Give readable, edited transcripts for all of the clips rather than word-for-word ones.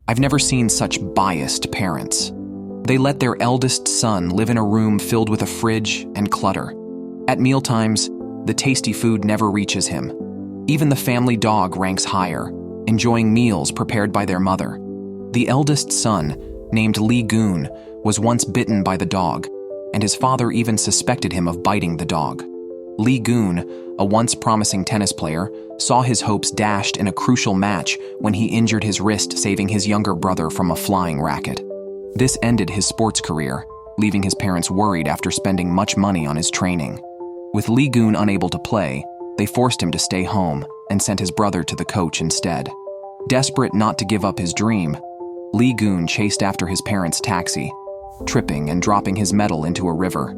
I've never seen such biased parents. They let their eldest son live in a room filled with a fridge and clutter. At mealtimes, the tasty food never reaches him. Even the family dog ranks higher, enjoying meals prepared by their mother. The eldest son, named Lee Goon, was once bitten by the dog, and his father even suspected him of biting the dog. Lee Goon, a once promising tennis player, saw his hopes dashed in a crucial match when he injured his wrist saving his younger brother from a flying racket. This ended his sports career, leaving his parents worried after spending much money on his training. With Lee Goon unable to play, they forced him to stay home and sent his brother to the coach instead. Desperate not to give up his dream, Lee Goon chased after his parents' taxi, tripping and dropping his medal into a river.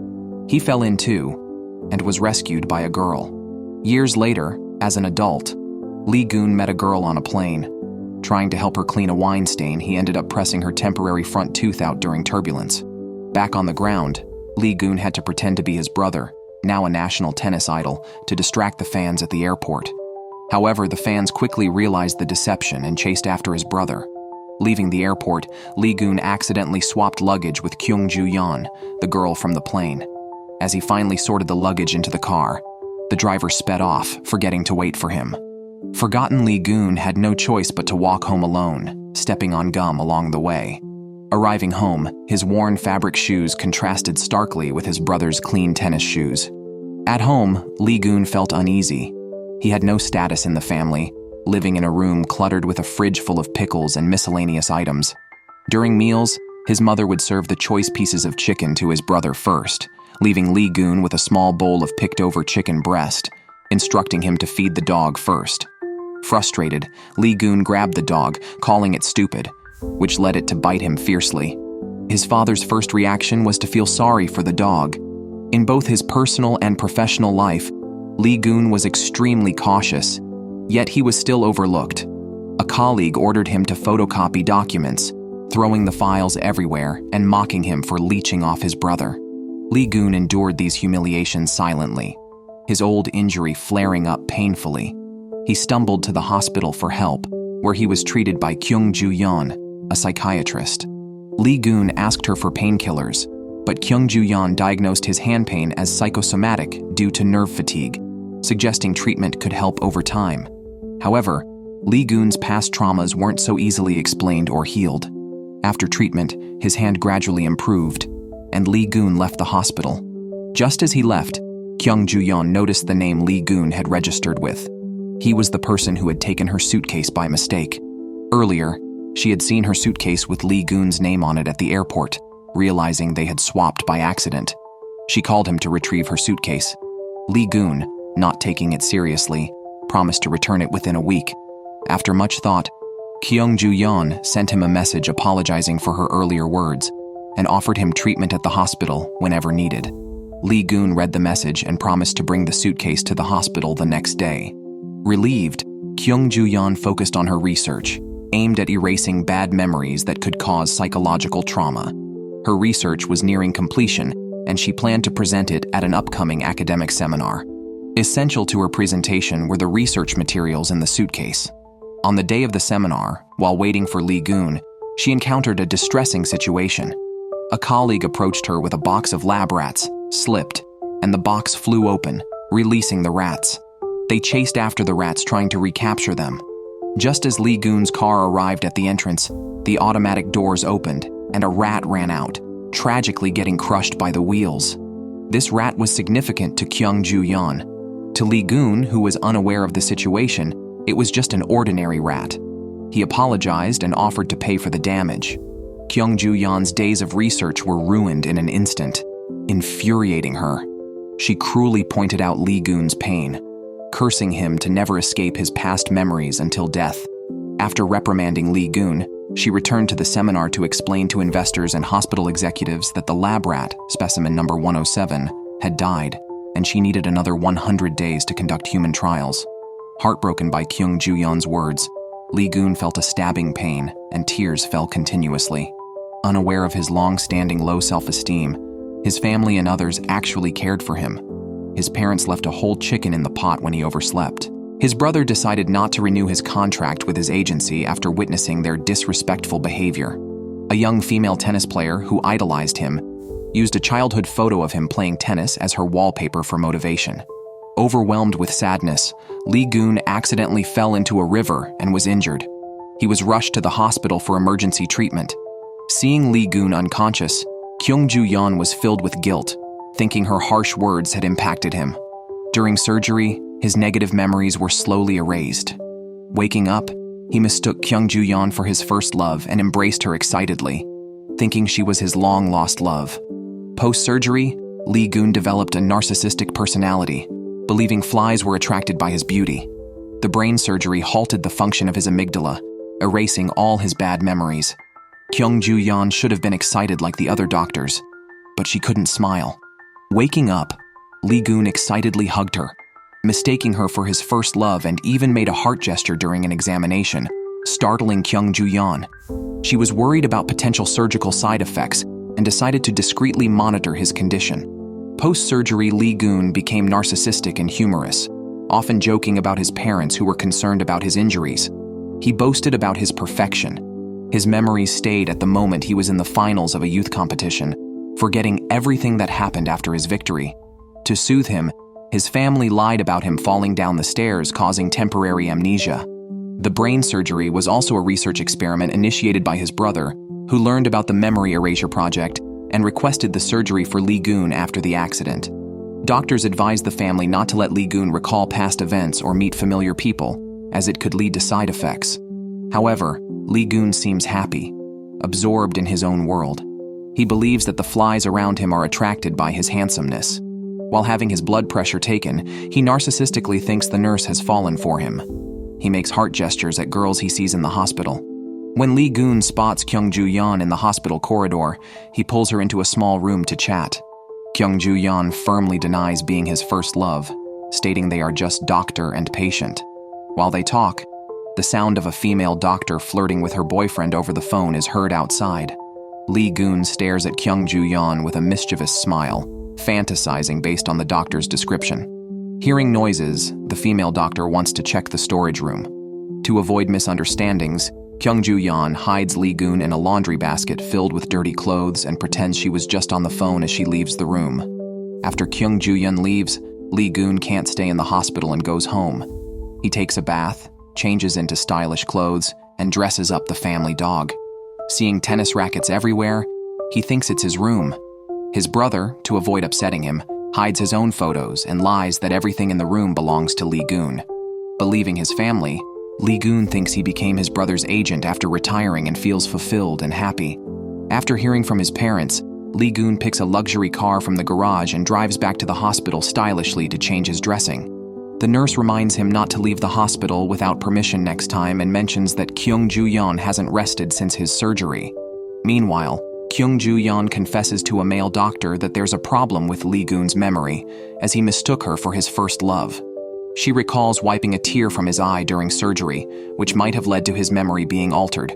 He fell in too, and was rescued by a girl. Years later, as an adult, Lee Goon met a girl on a plane. Trying to help her clean a wine stain, he ended up pressing her temporary front tooth out during turbulence. Back on the ground, Lee Goon had to pretend to be his brother, now a national tennis idol, to distract the fans at the airport. However, the fans quickly realized the deception and chased after his brother. Leaving the airport, Lee Goon accidentally swapped luggage with Kyung-Ju-yeon, the girl from the plane. As he finally sorted the luggage into the car, the driver sped off, forgetting to wait for him. Forgotten Lee Goon had no choice but to walk home alone, stepping on gum along the way. Arriving home, his worn fabric shoes contrasted starkly with his brother's clean tennis shoes. At home, Lee Goon felt uneasy. He had no status in the family, living in a room cluttered with a fridge full of pickles and miscellaneous items. During meals, his mother would serve the choice pieces of chicken to his brother first, leaving Lee Goon with a small bowl of picked-over chicken breast, instructing him to feed the dog first. Frustrated, Lee Goon grabbed the dog, calling it stupid, which led it to bite him fiercely. His father's first reaction was to feel sorry for the dog. In both his personal and professional life, Lee Goon was extremely cautious, yet he was still overlooked. A colleague ordered him to photocopy documents, throwing the files everywhere and mocking him for leeching off his brother. Lee Goon endured these humiliations silently, his old injury flaring up painfully. He stumbled to the hospital for help, where he was treated by Kyung-Ju-yeon, a psychiatrist. Lee Goon asked her for painkillers, but Kyung-Ju-yeon diagnosed his hand pain as psychosomatic due to nerve fatigue, suggesting treatment could help over time. However, Lee Goon's past traumas weren't so easily explained or healed. After treatment, his hand gradually improved, and Lee Goon left the hospital. Just as he left, Kyung-Ju-yeon noticed the name Lee Goon had registered with. He was the person who had taken her suitcase by mistake. Earlier, she had seen her suitcase with Lee Goon's name on it at the airport, realizing they had swapped by accident. She called him to retrieve her suitcase. Lee Goon, not taking it seriously, promised to return it within a week. After much thought, Kyung-Ju-yeon sent him a message apologizing for her earlier words and offered him treatment at the hospital whenever needed. Lee Goon read the message and promised to bring the suitcase to the hospital the next day. Relieved, Kyung-Ju-yeon focused on her research, aimed at erasing bad memories that could cause psychological trauma. Her research was nearing completion, and she planned to present it at an upcoming academic seminar. Essential to her presentation were the research materials in the suitcase. On the day of the seminar, while waiting for Lee Goon, she encountered a distressing situation. A colleague approached her with a box of lab rats, slipped, and the box flew open, releasing the rats. They chased after the rats, trying to recapture them. Just as Lee Goon's car arrived at the entrance, the automatic doors opened, and a rat ran out, tragically getting crushed by the wheels. This rat was significant to Kyung-Ju-yeon. To Lee Goon, who was unaware of the situation, it was just an ordinary rat. He apologized and offered to pay for the damage. Kyung-Ju-yeon's days of research were ruined in an instant, infuriating her. She cruelly pointed out Lee Goon's pain, cursing him to never escape his past memories until death. After reprimanding Lee Goon, she returned to the seminar to explain to investors and hospital executives that the lab rat, specimen number 107, had died, and she needed another 100 days to conduct human trials. Heartbroken by Kyung-Ju-yeon's words, Lee Goon felt a stabbing pain, and tears fell continuously. Unaware of his long-standing low self-esteem, his family and others actually cared for him. His parents left a whole chicken in the pot when he overslept, His brother decided not to renew his contract with his agency after witnessing their disrespectful behavior. A young female tennis player who idolized him used a childhood photo of him playing tennis as her wallpaper for motivation. Overwhelmed with sadness, Lee Goon accidentally fell into a river and was injured. He was rushed to the hospital for emergency treatment. Seeing Lee Goon unconscious, Kyung-Ju-yeon was filled with guilt, thinking her harsh words had impacted him. During surgery, his negative memories were slowly erased. Waking up, he mistook Kyung-Ju-yeon for his first love and embraced her excitedly, thinking she was his long-lost love. Post-surgery, Lee Goon developed a narcissistic personality, believing flies were attracted by his beauty. The brain surgery halted the function of his amygdala, erasing all his bad memories. Kyung-Ju-yeon should have been excited like the other doctors, but she couldn't smile. Waking up, Lee Goon excitedly hugged her, mistaking her for his first love, and even made a heart gesture during an examination, startling Kyung-Ju-yeon. She was worried about potential surgical side effects and decided to discreetly monitor his condition. Post-surgery, Lee Goon became narcissistic and humorous, often joking about his parents who were concerned about his injuries. He boasted about his perfection. His memories stayed at the moment he was in the finals of a youth competition, forgetting everything that happened after his victory. To soothe him, his family lied about him falling down the stairs, causing temporary amnesia. The brain surgery was also a research experiment initiated by his brother, who learned about the memory erasure project and requested the surgery for Lee Goon after the accident. Doctors advised the family not to let Lee Goon recall past events or meet familiar people, as it could lead to side effects. However, Lee Goon seems happy, absorbed in his own world. He believes that the flies around him are attracted by his handsomeness. While having his blood pressure taken, he narcissistically thinks the nurse has fallen for him. He makes heart gestures at girls he sees in the hospital. When Lee Goon spots Kyung-Ju-yeon in the hospital corridor, he pulls her into a small room to chat. Kyung-Ju-yeon firmly denies being his first love, stating they are just doctor and patient. While they talk, the sound of a female doctor flirting with her boyfriend over the phone is heard outside. Lee Goon stares at Kyung-Ju-yeon with a mischievous smile, fantasizing based on the doctor's description. Hearing noises, the female doctor wants to check the storage room. To avoid misunderstandings, Kyung-Ju-yeon hides Lee Goon in a laundry basket filled with dirty clothes and pretends she was just on the phone as she leaves the room. After Kyung-Ju-yeon leaves, Lee Goon can't stay in the hospital and goes home. He takes a bath, changes into stylish clothes, and dresses up the family dog. Seeing tennis rackets everywhere, he thinks it's his room. His brother, to avoid upsetting him, hides his own photos and lies that everything in the room belongs to Lee Goon. Believing his family, Lee Goon thinks he became his brother's agent after retiring and feels fulfilled and happy. After hearing from his parents, Lee Goon picks a luxury car from the garage and drives back to the hospital stylishly to change his dressing. The nurse reminds him not to leave the hospital without permission next time and mentions that Kyung-Ju-yeon hasn't rested since his surgery. Meanwhile, Kyung-Ju-yeon confesses to a male doctor that there's a problem with Lee Goon's memory, as he mistook her for his first love. She recalls wiping a tear from his eye during surgery, which might have led to his memory being altered.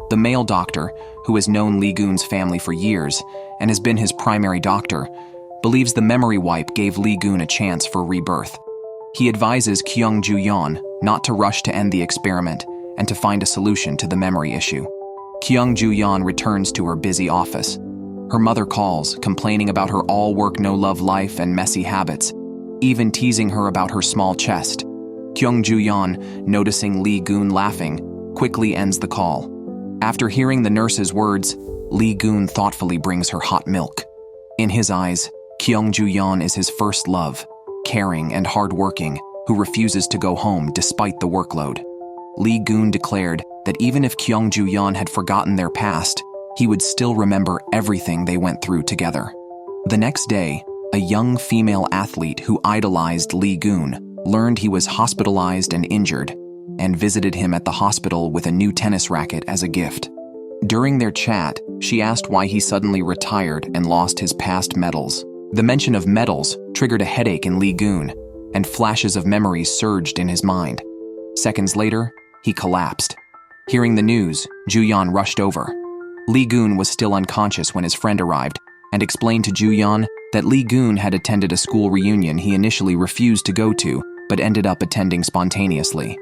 The male doctor, who has known Lee Goon's family for years and has been his primary doctor, believes the memory wipe gave Lee Goon a chance for rebirth. He advises Kyung-Ju-yeon not to rush to end the experiment and to find a solution to the memory issue. Kyung-Ju-yeon returns to her busy office. Her mother calls, complaining about her all-work, no-love life and messy habits, even teasing her about her small chest. Kyung-Ju-yeon, noticing Lee Goon laughing, quickly ends the call. After hearing the nurse's words, Lee Goon thoughtfully brings her hot milk. In his eyes, Kyung-Ju-yeon is his first love, caring and hardworking, who refuses to go home despite the workload. Lee Goon declared that even if Kyung-Ju-yeon had forgotten their past, he would still remember everything they went through together. The next day, a young female athlete who idolized Lee Goon learned he was hospitalized and injured, and visited him at the hospital with a new tennis racket as a gift. During their chat, she asked why he suddenly retired and lost his past medals. The mention of medals triggered a headache in Lee Goon, and flashes of memories surged in his mind. Seconds later, he collapsed. Hearing the news, Ju-yeon rushed over. Lee Goon was still unconscious when his friend arrived and explained to Ju-yeon that Lee Goon had attended a school reunion he initially refused to go to but ended up attending spontaneously.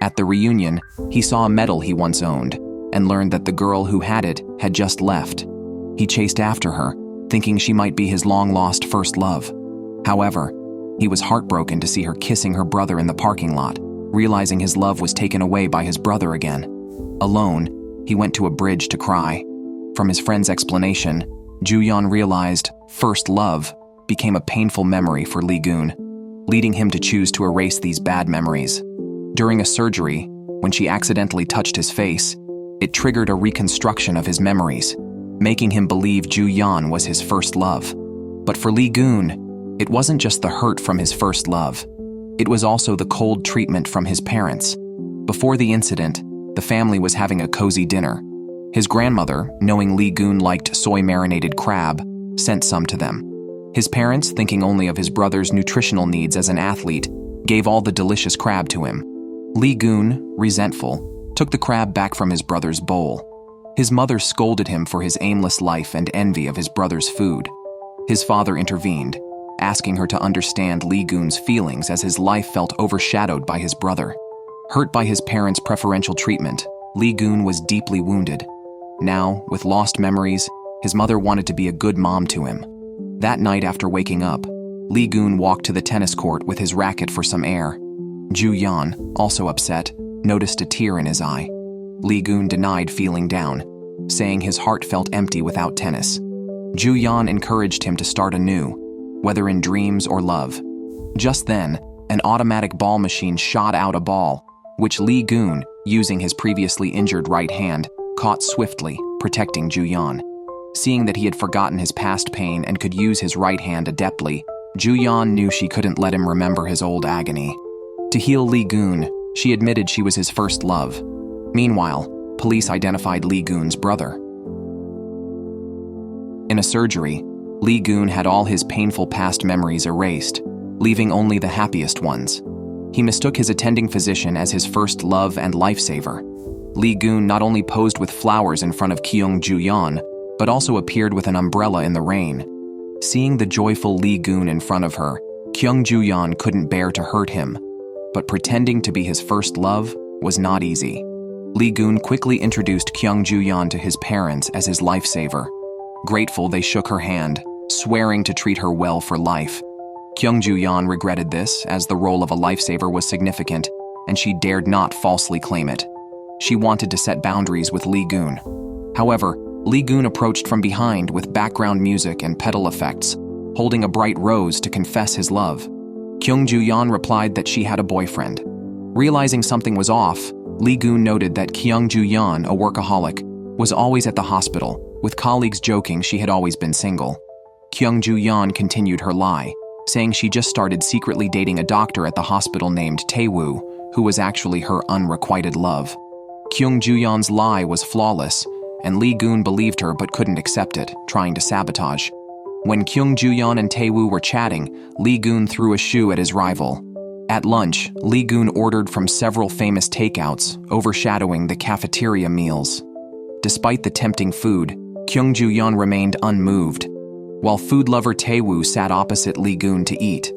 At the reunion, he saw a medal he once owned and learned that the girl who had it had just left. He chased after her, thinking she might be his long-lost first love. However, he was heartbroken to see her kissing her brother in the parking lot, realizing his love was taken away by his brother again. Alone, he went to a bridge to cry. From his friend's explanation, Ju-yeon realized first love became a painful memory for Lee-gun, leading him to choose to erase these bad memories. During a surgery, when she accidentally touched his face, it triggered a reconstruction of his memories, making him believe Ju-yeon was his first love. But for Lee-gun, it wasn't just the hurt from his first love. It was also the cold treatment from his parents. Before the incident, the family was having a cozy dinner. His grandmother, knowing Lee-gun liked soy-marinated crab, sent some to them. His parents, thinking only of his brother's nutritional needs as an athlete, gave all the delicious crab to him. Lee-gun, resentful, took the crab back from his brother's bowl. His mother scolded him for his aimless life and envy of his brother's food. His father intervened, asking her to understand Lee-gun's feelings as his life felt overshadowed by his brother. Hurt by his parents' preferential treatment, Lee-gun was deeply wounded. Now, with lost memories, his mother wanted to be a good mom to him. That night after waking up, Lee-gun walked to the tennis court with his racket for some air. Ju-yeon, also upset, noticed a tear in his eye. Lee-gun denied feeling down, saying his heart felt empty without tennis. Ju-yeon encouraged him to start anew, whether in dreams or love. Just then, an automatic ball machine shot out a ball, which Lee-gun, using his previously injured right hand, caught swiftly, protecting Ju-yeon. Seeing that he had forgotten his past pain and could use his right hand adeptly, Ju-yeon knew she couldn't let him remember his old agony. To heal Lee-gun, she admitted she was his first love. Meanwhile, police identified Lee-gun's brother. In a surgery, Lee-gun had all his painful past memories erased, leaving only the happiest ones. He mistook his attending physician as his first love and lifesaver. Lee-gun not only posed with flowers in front of Kyung-Ju-yeon, but also appeared with an umbrella in the rain. Seeing the joyful Lee-gun in front of her, Kyung-Ju-yeon couldn't bear to hurt him. But pretending to be his first love was not easy. Lee-gun quickly introduced Kyung-Ju-yeon to his parents as his lifesaver. Grateful, they shook her hand, swearing to treat her well for life. Kyung-Ju-yeon regretted this, as the role of a lifesaver was significant, and she dared not falsely claim it. She wanted to set boundaries with Lee-gun. However, Lee-gun approached from behind with background music and pedal effects, holding a bright rose to confess his love. Kyung-Ju-yeon replied that she had a boyfriend. Realizing something was off, Lee-gun noted that Kyung-Ju-yeon, a workaholic, was always at the hospital, with colleagues joking she had always been single. Kyung-Ju-yeon continued her lie, saying she just started secretly dating a doctor at the hospital named Tae-woo, who was actually her unrequited love. Kyung-Ju-yeon's lie was flawless, and Lee-gun believed her but couldn't accept it, trying to sabotage. When Kyung-Ju-yeon and Tae-woo were chatting, Lee-gun threw a shoe at his rival. At lunch, Lee-gun ordered from several famous takeouts, overshadowing the cafeteria meals. Despite the tempting food, Kyung-Ju-yeon remained unmoved, while food lover Tae-woo sat opposite Lee-gun to eat.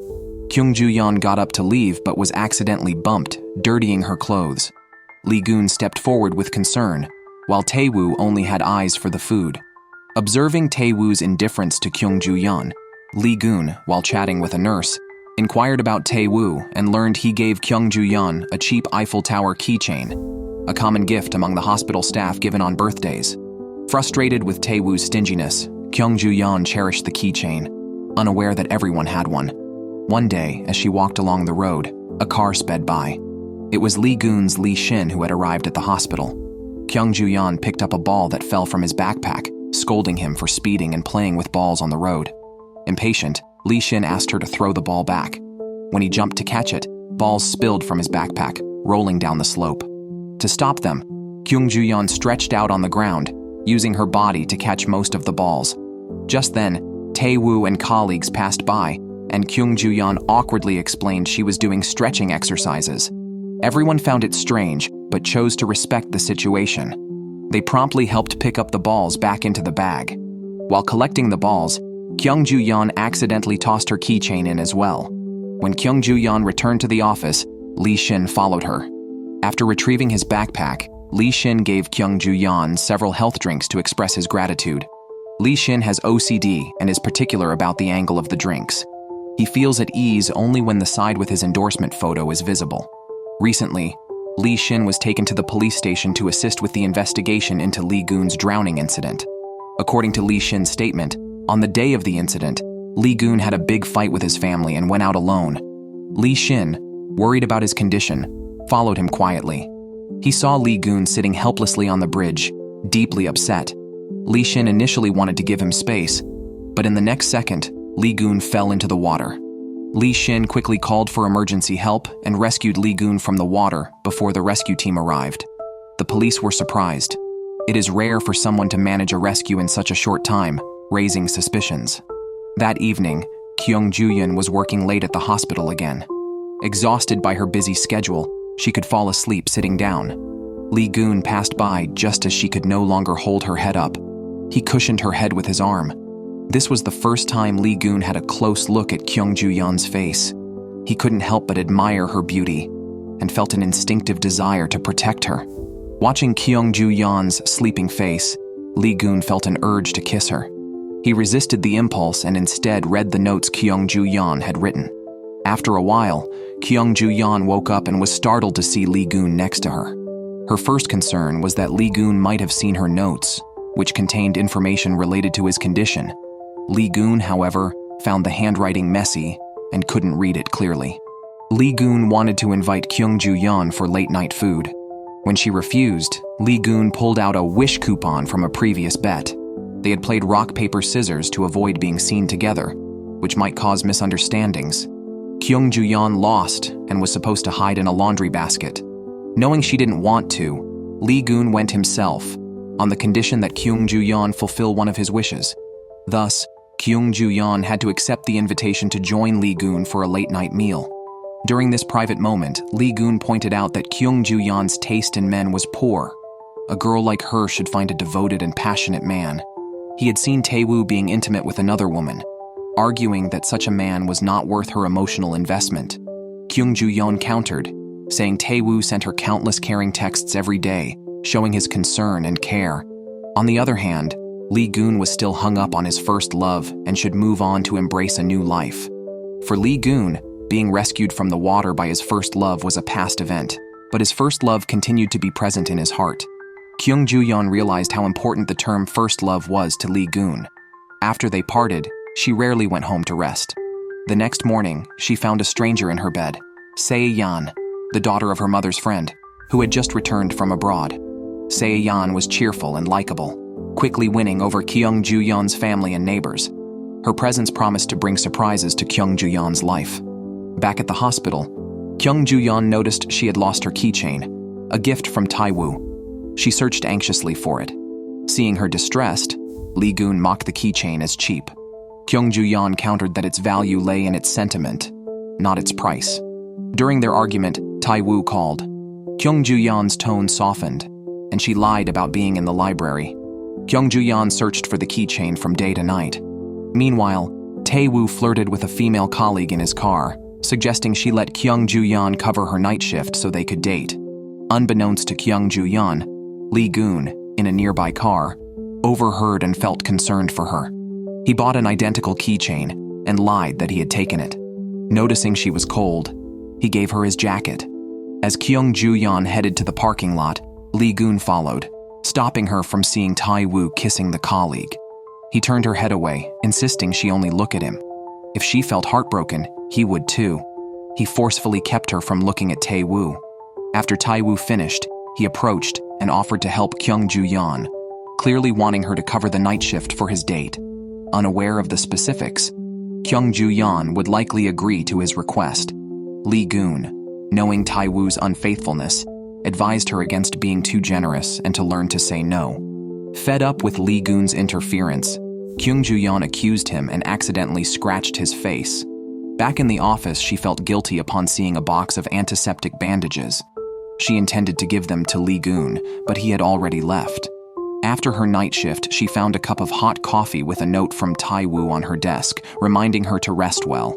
Kyung-Ju-yeon got up to leave but was accidentally bumped, dirtying her clothes. Lee-gun stepped forward with concern, while Tae-woo only had eyes for the food. Observing Tae-woo's indifference to Kyung-Ju-yeon, Lee-gun, while chatting with a nurse, inquired about Tae-woo and learned he gave Kyung-Ju-yeon a cheap Eiffel Tower keychain, a common gift among the hospital staff given on birthdays. Frustrated with Tae-woo's stinginess, Kyung-Ju-yeon cherished the keychain, unaware that everyone had one. One day, as she walked along the road, a car sped by. It was Lee-gun's Lee Shin who had arrived at the hospital. Kyung-Ju-yeon picked up a ball that fell from his backpack, scolding him for speeding and playing with balls on the road. Impatient, Lee Shin asked her to throw the ball back. When he jumped to catch it, balls spilled from his backpack, rolling down the slope. To stop them, Kyung-Ju-yeon stretched out on the ground, using her body to catch most of the balls. Just then, Tae-woo and colleagues passed by, and Kyung-Ju-yeon awkwardly explained she was doing stretching exercises. Everyone found it strange, but chose to respect the situation. They promptly helped pick up the balls back into the bag. While collecting the balls, Kyung-Ju-yeon accidentally tossed her keychain in as well. When Kyung Joo-yeon returned to the office, Lee Shin followed her. After retrieving his backpack, Lee Shin gave Kyung Joo-yeon several health drinks to express his gratitude. Lee Shin has OCD and is particular about the angle of the drinks. He feels at ease only when the side with his endorsement photo is visible. Recently, Lee Shin was taken to the police station to assist with the investigation into Lee Goon's drowning incident. According to Lee Shin's statement, on the day of the incident, Lee Goon had a big fight with his family and went out alone. Lee Shin, worried about his condition, followed him quietly. He saw Lee Goon sitting helplessly on the bridge, deeply upset. Lee Shin initially wanted to give him space, but in the next second, Lee Goon fell into the water. Lee Shin quickly called for emergency help and rescued Lee Goon from the water before the rescue team arrived. The police were surprised. It is rare for someone to manage a rescue in such a short time, raising suspicions. That evening, Kyung Joo-yeon was working late at the hospital again. Exhausted by her busy schedule, she could fall asleep sitting down. Lee Goon passed by just as she could no longer hold her head up. He cushioned her head with his arm. This was the first time Lee Goon had a close look at Kyung Joo-yeon's face. He couldn't help but admire her beauty and felt an instinctive desire to protect her. Watching Kyung Joo-yeon's sleeping face, Lee Goon felt an urge to kiss her. He resisted the impulse and instead read the notes Kyung Joo-yeon had written. After a while, Kyung Joo-yeon woke up and was startled to see Lee Goon next to her. Her first concern was that Lee Goon might have seen her notes, which contained information related to his condition. Lee Goon, however, found the handwriting messy and couldn't read it clearly. Lee Goon wanted to invite Kyung Joo-yeon for late-night food. When she refused, Lee Goon pulled out a wish coupon from a previous bet. They had played rock, paper, scissors to avoid being seen together, which might cause misunderstandings. Kyung Joo-yeon lost and was supposed to hide in a laundry basket. Knowing she didn't want to, Lee Goon went himself, on the condition that Kyung Joo-yeon fulfill one of his wishes. Thus, Kyung Joo-yeon had to accept the invitation to join Lee Goon for a late-night meal. During this private moment, Lee Goon pointed out that Kyung Joo-yeon's taste in men was poor. A girl like her should find a devoted and passionate man. He had seen Tae-woo being intimate with another woman, arguing that such a man was not worth her emotional investment. Kyung Joo-yeon countered, saying Tae-woo sent her countless caring texts every day, showing his concern and care. On the other hand, Lee Goon was still hung up on his first love and should move on to embrace a new life. For Lee Goon, being rescued from the water by his first love was a past event, but his first love continued to be present in his heart. Kyung Joo-yeon realized how important the term first love was to Lee Goon. After they parted, she rarely went home to rest. The next morning, she found a stranger in her bed, Se-yeon, the daughter of her mother's friend, who had just returned from abroad. Se-yeon was cheerful and likable, quickly winning over Kyung Joo-yeon's family and neighbors. Her presence promised to bring surprises to Kyung Joo-yeon's life. Back at the hospital, Kyung Joo-yeon noticed she had lost her keychain, a gift from Tae-woo. She searched anxiously for it. Seeing her distressed, Lee Goon mocked the keychain as cheap. Kyung Joo-yeon countered that its value lay in its sentiment, not its price. During their argument, Tae-woo called. Kyung Joo-yeon's tone softened, and she lied about being in the library. Kyung Joo-yeon searched for the keychain from day to night. Meanwhile, Tae-woo flirted with a female colleague in his car, suggesting she let Kyung Joo-yeon cover her night shift so they could date. Unbeknownst to Kyung Joo-yeon, Lee Goon, in a nearby car, overheard and felt concerned for her. He bought an identical keychain and lied that he had taken it. Noticing she was cold, he gave her his jacket. As Kyung Joo-yeon headed to the parking lot, Lee Goon followed, stopping her from seeing Tae-woo kissing the colleague. He turned her head away, insisting she only look at him. If she felt heartbroken, he would too. He forcefully kept her from looking at Tae-woo. After Tae-woo finished, he approached and offered to help Kyung Joo-yeon, clearly wanting her to cover the night shift for his date. Unaware of the specifics, Kyung Joo-yeon would likely agree to his request. Lee Goon, knowing Tae-woo's unfaithfulness, advised her against being too generous and to learn to say no. Fed up with Lee Goon's interference, Kyung Joo-yeon accused him and accidentally scratched his face. Back in the office, she felt guilty upon seeing a box of antiseptic bandages. She intended to give them to Lee Goon, but he had already left. After her night shift, she found a cup of hot coffee with a note from Tae-woo on her desk, reminding her to rest well.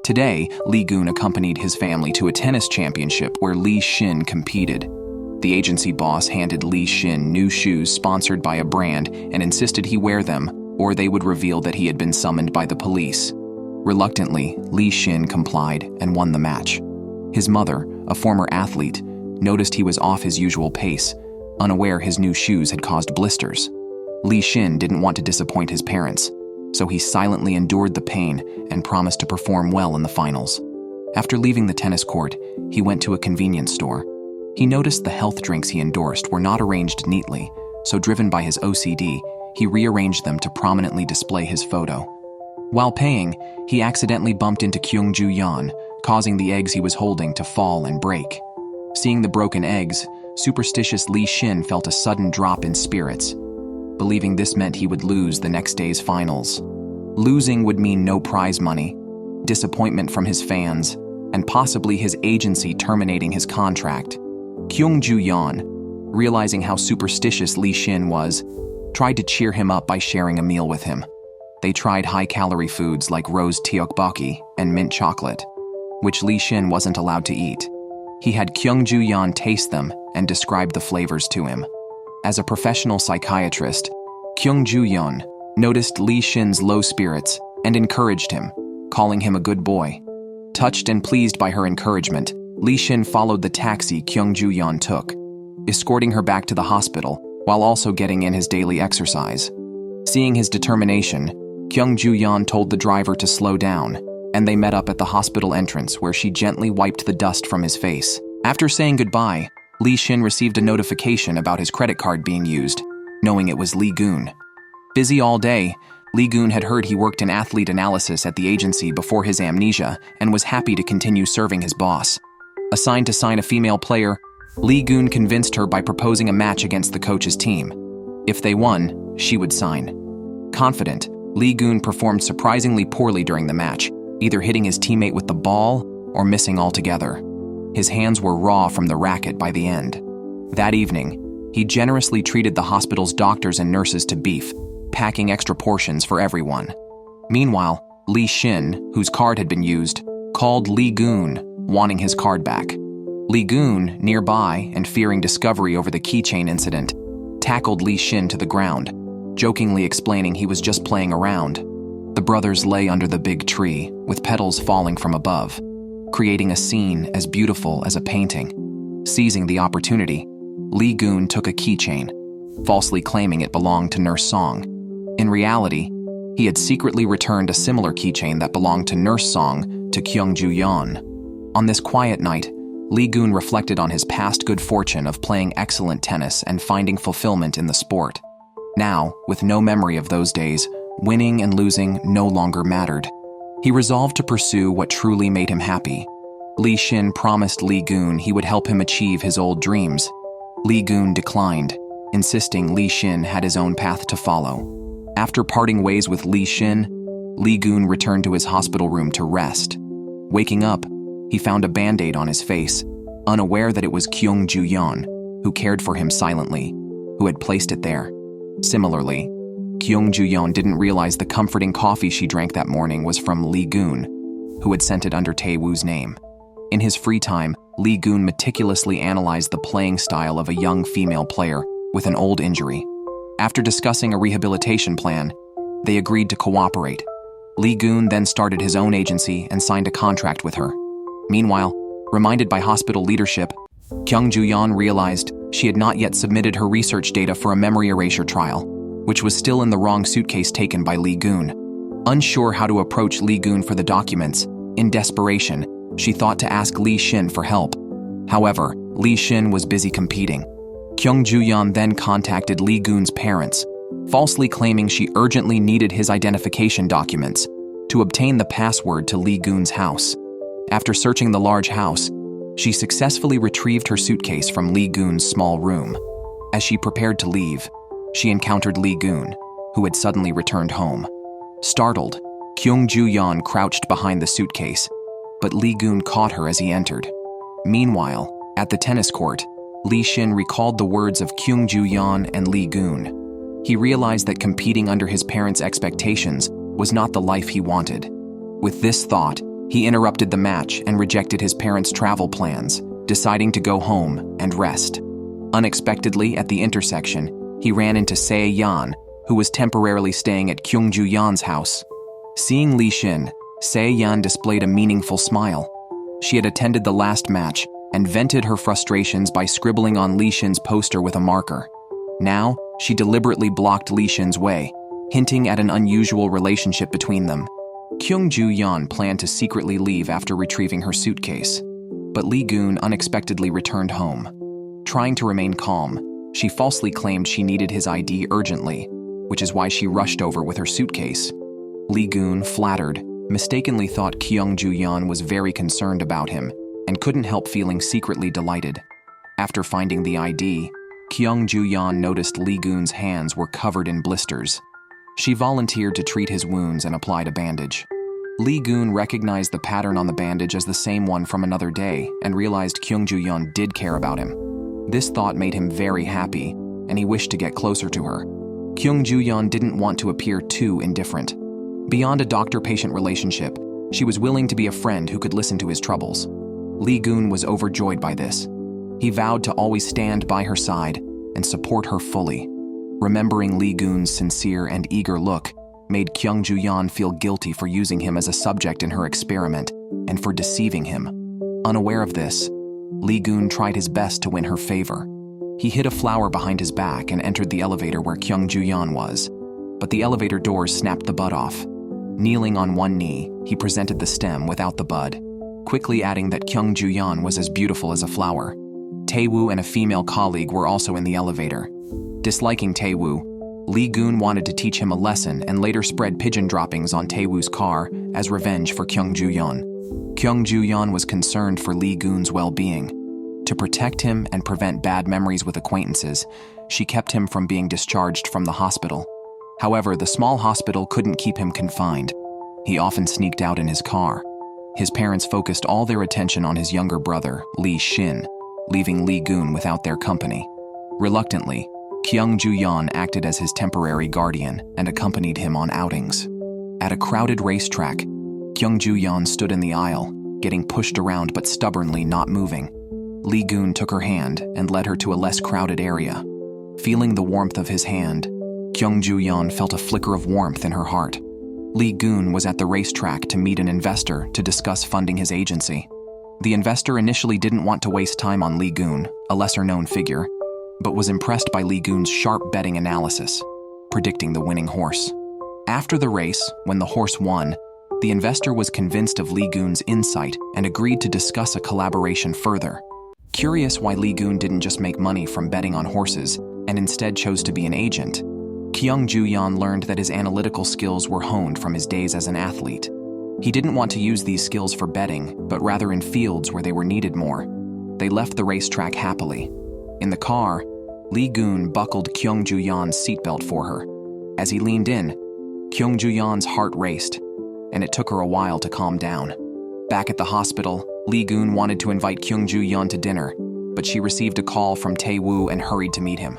Today, Lee Goon accompanied his family to a tennis championship where Lee Shin competed. The agency boss handed Lee Shin new shoes sponsored by a brand and insisted he wear them, or they would reveal that he had been summoned by the police. Reluctantly, Lee Shin complied and won the match. His mother, a former athlete, noticed he was off his usual pace, unaware his new shoes had caused blisters. Lee Shin didn't want to disappoint his parents, so he silently endured the pain and promised to perform well in the finals. After leaving the tennis court, he went to a convenience store. He noticed the health drinks he endorsed were not arranged neatly, so driven by his OCD, he rearranged them to prominently display his photo. While paying, he accidentally bumped into Kyung-Ju-yeon, causing the eggs he was holding to fall and break. Seeing the broken eggs, superstitious Lee Shin felt a sudden drop in spirits, believing this meant he would lose the next day's finals. Losing would mean no prize money, disappointment from his fans, and possibly his agency terminating his contract. Kyung-Ju-yeon, realizing how superstitious Lee Shin was, tried to cheer him up by sharing a meal with him. They tried high-calorie foods like rose tteokbokki and mint chocolate, which Lee Shin wasn't allowed to eat. He had Kyung-Ju-yeon taste them and describe the flavors to him. As a professional psychiatrist, Kyung-Ju-yeon noticed Lee Shin's low spirits and encouraged him, calling him a good boy. Touched and pleased by her encouragement, Lee Shin followed the taxi Kyung-Ju-yeon took, escorting her back to the hospital while also getting in his daily exercise. Seeing his determination, Kyung-Ju-yeon told the driver to slow down, and they met up at the hospital entrance where she gently wiped the dust from his face. After saying goodbye, Lee Shin received a notification about his credit card being used, knowing it was Lee Goon. Busy all day, Lee Goon had heard he worked in athlete analysis at the agency before his amnesia and was happy to continue serving his boss. Assigned to sign a female player, Lee Goon convinced her by proposing a match against the coach's team. If they won, she would sign. Confident, Lee Goon performed surprisingly poorly during the match, either hitting his teammate with the ball or missing altogether. His hands were raw from the racket by the end. That evening, he generously treated the hospital's doctors and nurses to beef, packing extra portions for everyone. Meanwhile, Lee Shin, whose card had been used, called Lee Goon, wanting his card back. Lee Goon, nearby and fearing discovery over the keychain incident, tackled Lee Shin to the ground, jokingly explaining he was just playing around. The brothers lay under the big tree, with petals falling from above, creating a scene as beautiful as a painting. Seizing the opportunity, Lee Goon took a keychain, falsely claiming it belonged to Nurse Song. In reality, he had secretly returned a similar keychain that belonged to Nurse Song to Kyung-Ju-yeon. On this quiet night, Lee Goon reflected on his past good fortune of playing excellent tennis and finding fulfillment in the sport. Now, with no memory of those days, winning and losing no longer mattered. He resolved to pursue what truly made him happy. Lee Shin promised Lee Goon he would help him achieve his old dreams. Lee Goon declined, insisting Lee Shin had his own path to follow. After parting ways with Lee Shin, Lee Goon returned to his hospital room to rest. Waking up, he found a band-aid on his face, unaware that it was Kyung-Ju-yeon, who cared for him silently, who had placed it there. Similarly, Kyung-Ju-yeon didn't realize the comforting coffee she drank that morning was from Lee Goon, who had sent it under Tae-woo's name. In his free time, Lee Goon meticulously analyzed the playing style of a young female player with an old injury. After discussing a rehabilitation plan, they agreed to cooperate. Lee Goon then started his own agency and signed a contract with her. Meanwhile, reminded by hospital leadership, Kyung-Ju-yeon realized she had not yet submitted her research data for a memory erasure trial, which was still in the wrong suitcase taken by Lee Goon. Unsure how to approach Lee Goon for the documents, in desperation, she thought to ask Lee Shin for help. However, Lee Shin was busy competing. Kyung-Ju-yeon then contacted Lee Goon's parents, falsely claiming she urgently needed his identification documents to obtain the password to Lee Goon's house. After searching the large house, she successfully retrieved her suitcase from Lee Goon's small room. As she prepared to leave, she encountered Lee Goon, who had suddenly returned home. Startled, Kyung-Ju-yeon crouched behind the suitcase, but Lee Goon caught her as he entered. Meanwhile, at the tennis court, Lee Shin recalled the words of Kyung-Ju-yeon and Lee Goon. He realized that competing under his parents' expectations was not the life he wanted. With this thought, He interrupted the match and rejected his parents' travel plans, deciding to go home and rest. Unexpectedly, at the intersection, he ran into Se-Yan, who was temporarily staying at Kyung-Ju-Yeon's house. Seeing Lee Shin, Se-Yan displayed a meaningful smile. She had attended the last match and vented her frustrations by scribbling on Lee Shin's poster with a marker. Now, she deliberately blocked Lee Shin's way, hinting at an unusual relationship between them. Kyung-Ju-Yeon planned to secretly leave after retrieving her suitcase, but Lee Goon unexpectedly returned home. Trying to remain calm, she falsely claimed she needed his ID urgently, which is why she rushed over with her suitcase. Lee Goon, flattered, mistakenly thought Kyung-Ju-Yeon was very concerned about him and couldn't help feeling secretly delighted. After finding the ID, Kyung-Ju-Yeon noticed Lee Goon's hands were covered in blisters. She volunteered to treat his wounds and applied a bandage. Lee Goon recognized the pattern on the bandage as the same one from another day and realized Kyung-Ju-Yeon did care about him. This thought made him very happy, and he wished to get closer to her. Kyung-Ju-Yeon didn't want to appear too indifferent. Beyond a doctor-patient relationship, she was willing to be a friend who could listen to his troubles. Lee Goon was overjoyed by this. He vowed to always stand by her side and support her fully. Remembering Lee Goon's sincere and eager look made Kyung-Ju-Yeon feel guilty for using him as a subject in her experiment and for deceiving him. Unaware of this, Lee Goon tried his best to win her favor. He hid a flower behind his back and entered the elevator where Kyung-Ju-Yeon was, but the elevator doors snapped the bud off. Kneeling on one knee, he presented the stem without the bud, quickly adding that Kyung-Ju-Yeon was as beautiful as a flower. Tae-woo and a female colleague were also in the elevator. Disliking Tae-woo, Lee Goon wanted to teach him a lesson and later spread pigeon droppings on Tae-woo's car as revenge for Kyung-Ju-Yeon. Kyung-Ju-Yeon was concerned for Lee Goon's well-being. To protect him and prevent bad memories with acquaintances, she kept him from being discharged from the hospital. However, the small hospital couldn't keep him confined. He often sneaked out in his car. His parents focused all their attention on his younger brother, Lee Shin, leaving Lee Goon without their company. Reluctantly, Kyung-Ju-Yeon acted as his temporary guardian and accompanied him on outings. At a crowded racetrack, Kyung-Ju-Yeon stood in the aisle, getting pushed around but stubbornly not moving. Lee Goon took her hand and led her to a less crowded area. Feeling the warmth of his hand, Kyung-Ju-Yeon felt a flicker of warmth in her heart. Lee Goon was at the racetrack to meet an investor to discuss funding his agency. The investor initially didn't want to waste time on Lee Goon, a lesser-known figure, but was impressed by Lee Goon's sharp betting analysis, predicting the winning horse. After the race, when the horse won, the investor was convinced of Lee Goon's insight and agreed to discuss a collaboration further. Curious why Lee Goon didn't just make money from betting on horses and instead chose to be an agent, Kyung-Ju-Yeon learned that his analytical skills were honed from his days as an athlete. He didn't want to use these skills for betting, but rather in fields where they were needed more. They left the racetrack happily. In the car, Lee Goon buckled Kyung-Ju-Yeon's seatbelt for her. As he leaned in, Kyung-Ju-Yeon's heart raced, and it took her a while to calm down. Back at the hospital, Lee Goon wanted to invite Kyung-Ju-Yeon to dinner, but she received a call from Tae-woo and hurried to meet him.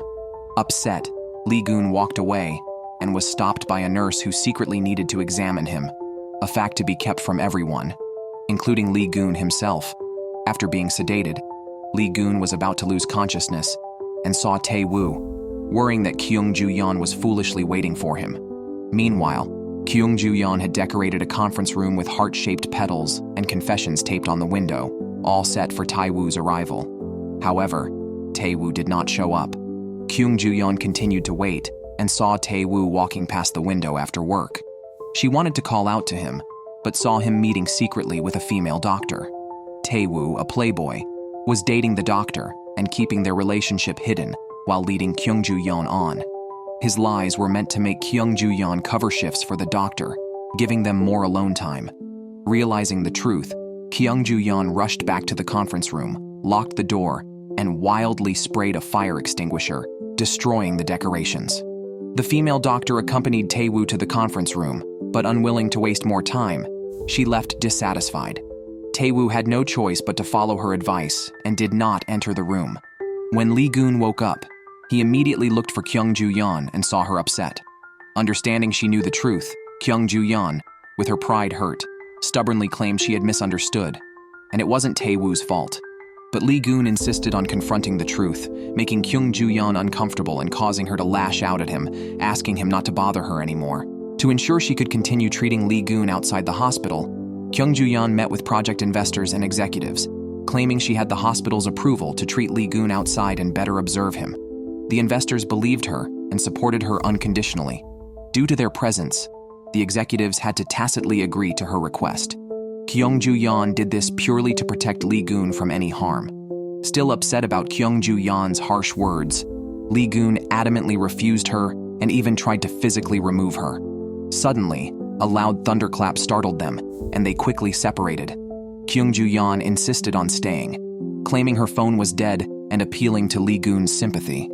Upset, Lee Goon walked away and was stopped by a nurse who secretly needed to examine him, a fact to be kept from everyone, including Lee Goon himself. After being sedated, Lee Goon was about to lose consciousness and saw Tae-woo, worrying that Kyung-Ju-Yeon was foolishly waiting for him. Meanwhile, Kyung-Ju-Yeon had decorated a conference room with heart-shaped petals and confessions taped on the window, all set for Tae-woo's arrival. However, Tae-woo did not show up. Kyung-Ju-Yeon continued to wait and saw Tae-woo walking past the window after work. She wanted to call out to him, but saw him meeting secretly with a female doctor. Tae-woo, a playboy, was dating the doctor and keeping their relationship hidden while leading Kyung-Ju-Yeon on. His lies were meant to make Kyung-Ju-Yeon cover shifts for the doctor, giving them more alone time. Realizing the truth, Kyung-Ju-Yeon rushed back to the conference room, locked the door, and wildly sprayed a fire extinguisher, destroying the decorations. The female doctor accompanied Tae-woo to the conference room, but unwilling to waste more time, she left dissatisfied. Tae-woo had no choice but to follow her advice and did not enter the room. When Lee Goon woke up, he immediately looked for Kyung-Ju-Yeon and saw her upset. Understanding she knew the truth, Kyung-Ju-Yeon, with her pride hurt, stubbornly claimed she had misunderstood, and it wasn't Tae-woo's fault. But Lee-gun insisted on confronting the truth, making Kyung Joo-yeon uncomfortable and causing her to lash out at him, asking him not to bother her anymore. To ensure she could continue treating Lee-gun outside the hospital, Kyung Joo-yeon met with project investors and executives, claiming she had the hospital's approval to treat Lee-gun outside and better observe him. The investors believed her and supported her unconditionally. Due to their presence, the executives had to tacitly agree to her request. Kyung Joo-yeon did this purely to protect Lee-gun from any harm. Still upset about Kyung Joo-yeon's harsh words, Lee-gun adamantly refused her and even tried to physically remove her. Suddenly, a loud thunderclap startled them, and they quickly separated. Kyung Joo-yeon insisted on staying, claiming her phone was dead and appealing to Lee-gun's sympathy.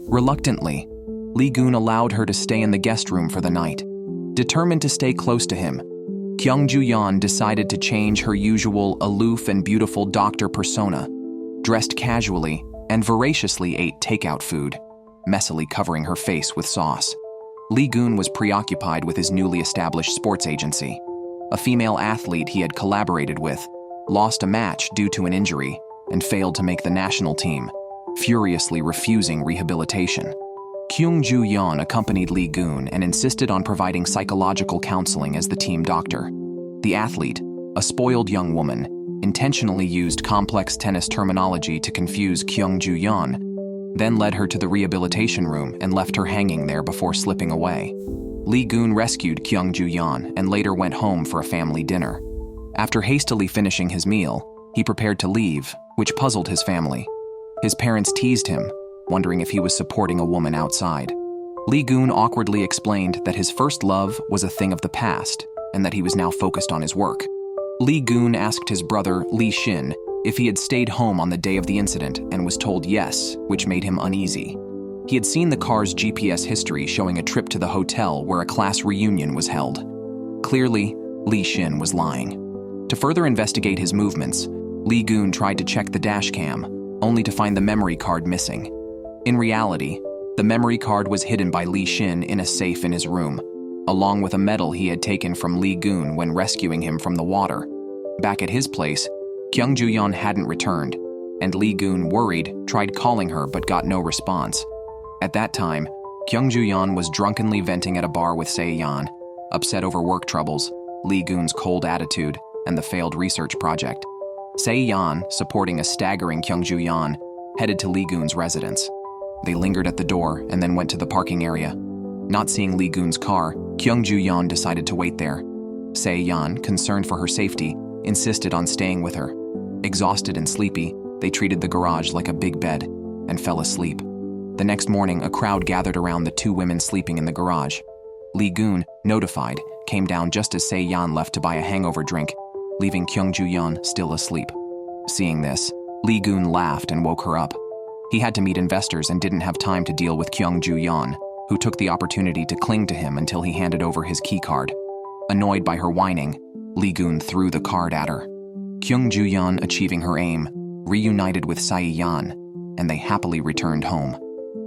Reluctantly, Lee-gun allowed her to stay in the guest room for the night. Determined to stay close to him, Kyung Joo-yeon decided to change her usual aloof and beautiful doctor persona, dressed casually and voraciously ate takeout food, messily covering her face with sauce. Lee-gun was preoccupied with his newly established sports agency. A female athlete he had collaborated with lost a match due to an injury and failed to make the national team, furiously refusing rehabilitation. Kyung Joo-yeon accompanied Lee-gun and insisted on providing psychological counseling as the team doctor. The athlete, a spoiled young woman, intentionally used complex tennis terminology to confuse Kyung Joo-yeon, then led her to the rehabilitation room and left her hanging there before slipping away. Lee-gun rescued Kyung Joo-yeon and later went home for a family dinner. After hastily finishing his meal, he prepared to leave, which puzzled his family. His parents teased him, wondering if he was supporting a woman outside. Lee-gun awkwardly explained that his first love was a thing of the past and that he was now focused on his work. Lee-gun asked his brother, Lee Shin, if he had stayed home on the day of the incident and was told yes, which made him uneasy. He had seen the car's GPS history showing a trip to the hotel where a class reunion was held. Clearly, Lee Shin was lying. To further investigate his movements, Lee-gun tried to check the dashcam, only to find the memory card missing. In reality, the memory card was hidden by Lee Shin in a safe in his room, along with a medal he had taken from Lee-gun when rescuing him from the water. Back at his place, Kyung Joo-yeon hadn't returned, and Lee-gun, worried, tried calling her but got no response. At that time, Kyung Joo-yeon was drunkenly venting at a bar with Se-yeon, upset over work troubles, Lee-gun's cold attitude, and the failed research project. Se-yeon, supporting a staggering Kyung Joo-yeon, headed to Lee-gun's residence. They lingered at the door and then went to the parking area. Not seeing Lee-gun's car, Kyung Joo-yeon decided to wait there. Se-yeon, concerned for her safety, insisted on staying with her. Exhausted and sleepy, they treated the garage like a big bed and fell asleep. The next morning, a crowd gathered around the two women sleeping in the garage. Lee-gun, notified, came down just as Se-yeon left to buy a hangover drink, leaving Kyung Joo-yeon still asleep. Seeing this, Lee-gun laughed and woke her up. He had to meet investors and didn't have time to deal with Kyung Joo-yeon, who took the opportunity to cling to him until he handed over his keycard. Annoyed by her whining, Lee-gun threw the card at her. Kyung Joo-yeon, achieving her aim, reunited with Se-yeon, and they happily returned home.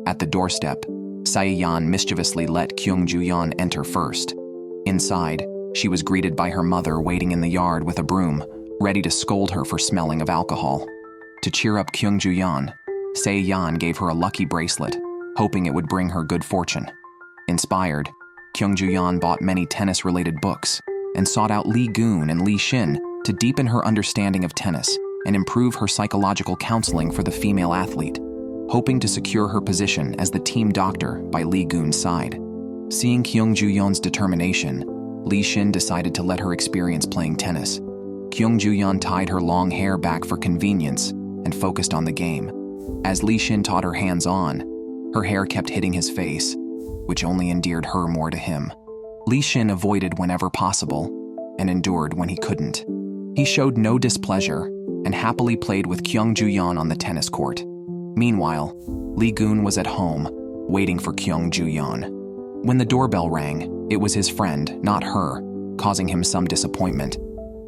At the doorstep, Se-yeon mischievously let Kyung Joo-yeon enter first. Inside, she was greeted by her mother waiting in the yard with a broom, ready to scold her for smelling of alcohol. To cheer up Kyung Joo-yeon, Se-yeon gave her a lucky bracelet, hoping it would bring her good fortune. Inspired, Kyung Joo-yeon bought many tennis-related books and sought out Lee-gun and Lee Shin to deepen her understanding of tennis and improve her psychological counseling for the female athlete, hoping to secure her position as the team doctor by Lee-gun's side. Seeing Kyung Joo-yeon's determination, Lee Shin decided to let her experience playing tennis. Kyung Joo-yeon tied her long hair back for convenience and focused on the game. As Lee Shin taught her hands-on, her hair kept hitting his face, which only endeared her more to him. Lee Shin avoided whenever possible and endured when he couldn't. He showed no displeasure and happily played with Kyung Joo-yeon on the tennis court. Meanwhile, Lee-gun was at home, waiting for Kyung Joo-yeon. When the doorbell rang, it was his friend, not her, causing him some disappointment.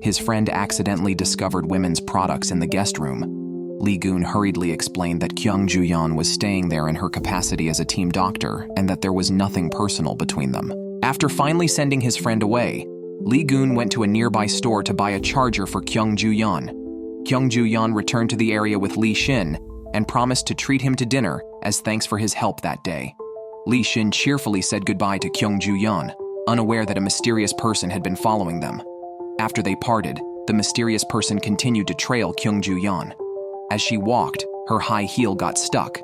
His friend accidentally discovered women's products in the guest room. Lee-gun hurriedly explained that Kyung Joo-yeon was staying there in her capacity as a team doctor and that there was nothing personal between them. After finally sending his friend away, Lee Goon went to a nearby store to buy a charger for Kyung Ju-yeon. Kyung Ju-yeon returned to the area with Lee Shin and promised to treat him to dinner as thanks for his help that day. Lee Shin cheerfully said goodbye to Kyung Ju-yeon, unaware that a mysterious person had been following them. After they parted, the mysterious person continued to trail Kyung Ju-yeon. As she walked, her high heel got stuck.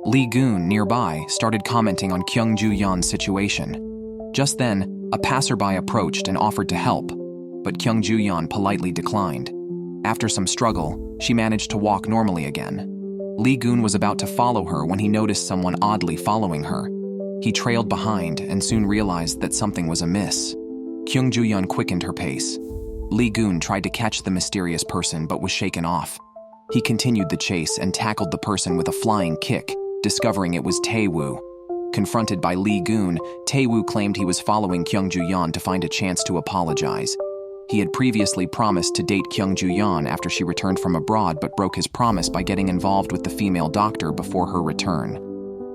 Lee Goon, nearby, started commenting on Kyung Ju-yeon's situation. Just then, a passerby approached and offered to help, but Kyung Ju-yeon politely declined. After some struggle, she managed to walk normally again. Lee Goon was about to follow her when he noticed someone oddly following her. He trailed behind and soon realized that something was amiss. Kyung Ju-yeon quickened her pace. Lee Goon tried to catch the mysterious person but was shaken off. He continued the chase and tackled the person with a flying kick, discovering it was Tae-woo. Confronted by Lee Goon, Tae-woo claimed he was following Kyung Ju-yeon to find a chance to apologize. He had previously promised to date Kyung Ju-yeon after she returned from abroad but broke his promise by getting involved with the female doctor before her return.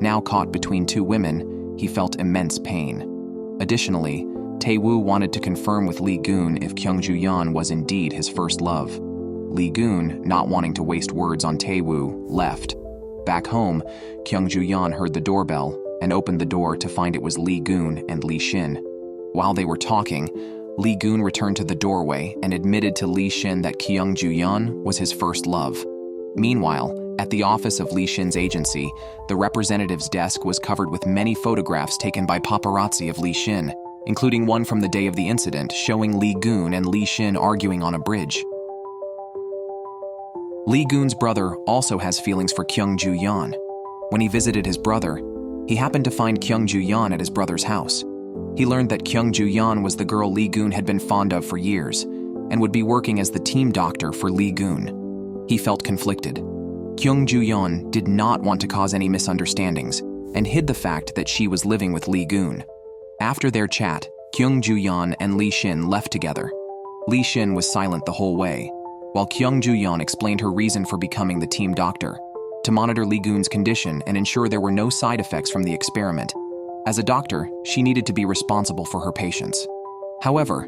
Now caught between two women, he felt immense pain. Additionally, Tae-woo wanted to confirm with Lee Goon if Kyung Ju-yeon was indeed his first love. Lee Goon, not wanting to waste words on Tae-woo, left. Back home, Kyung Ju-yeon heard the doorbell and opened the door to find it was Lee Goon and Lee Shin. While they were talking, Lee Goon returned to the doorway and admitted to Lee Shin that Kyung Ju-yeon was his first love. Meanwhile, at the office of Lee Shin's agency, the representative's desk was covered with many photographs taken by paparazzi of Lee Shin, including one from the day of the incident showing Lee Goon and Lee Shin arguing on a bridge. Lee Goon's brother also has feelings for Kyung Ju-yeon. When he visited his brother, he happened to find Kyung Ju-yeon at his brother's house. He learned that Kyung Ju-yeon was the girl Lee Goon had been fond of for years and would be working as the team doctor for Lee Goon. He felt conflicted. Kyung Ju-yeon did not want to cause any misunderstandings and hid the fact that she was living with Lee Goon. After their chat, Kyung Ju-yeon and Lee Shin left together. Lee Shin was silent the whole way, while Kyung Ju-yeon explained her reason for becoming the team doctor, to monitor Lee Goon's condition and ensure there were no side effects from the experiment. As a doctor, she needed to be responsible for her patients. However,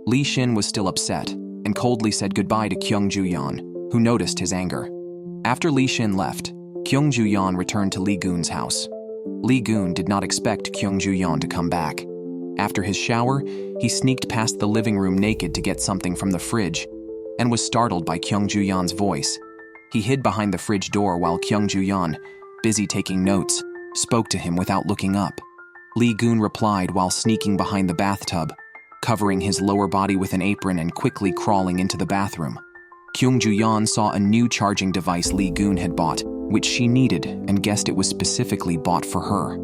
Lee Shin was still upset and coldly said goodbye to Kyung Ju-yeon, who noticed his anger. After Lee Shin left, Kyung Ju-yeon returned to Lee Goon's house. Lee Goon did not expect Kyung Ju-yeon to come back. After his shower, he sneaked past the living room naked to get something from the fridge and was startled by Kyung Ju-yeon's voice. He hid behind the fridge door while Kyung Ju-yeon, busy taking notes, spoke to him without looking up. Lee Goon replied while sneaking behind the bathtub, covering his lower body with an apron and quickly crawling into the bathroom. Kyung Ju-yeon saw a new charging device Lee Goon had bought, which she needed and guessed it was specifically bought for her.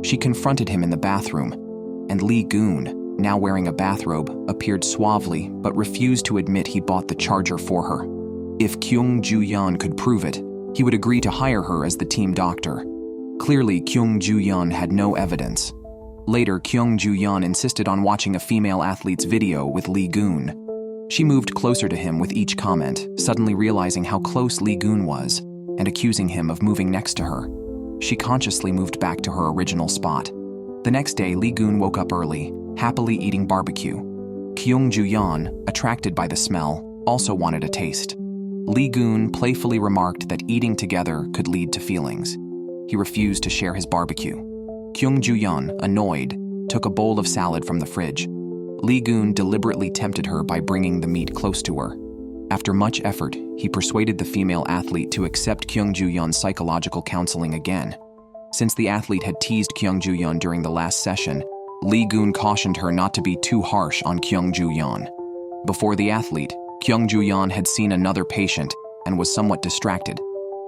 She confronted him in the bathroom, and Lee Goon, now wearing a bathrobe, appeared suavely but refused to admit he bought the charger for her. If Kyung Ju-yeon could prove it, he would agree to hire her as the team doctor. Clearly, Kyung Ju-yeon had no evidence. Later, Kyung Ju-yeon insisted on watching a female athlete's video with Lee Goon. She moved closer to him with each comment, suddenly realizing how close Lee Goon was and accusing him of moving next to her. She consciously moved back to her original spot. The next day, Lee Goon woke up early, happily eating barbecue. Kyung Ju-yeon, attracted by the smell, also wanted a taste. Lee Goon playfully remarked that eating together could lead to feelings. He refused to share his barbecue. Kyung Ju-yeon, annoyed, took a bowl of salad from the fridge. Lee Goon deliberately tempted her by bringing the meat close to her. After much effort, he persuaded the female athlete to accept Kyung Ju-yeon's psychological counseling again. Since the athlete had teased Kyung Ju-yeon during the last session, Lee Goon cautioned her not to be too harsh on Kyung Ju-yeon. Before the athlete, Kyung Ju-yeon had seen another patient and was somewhat distracted.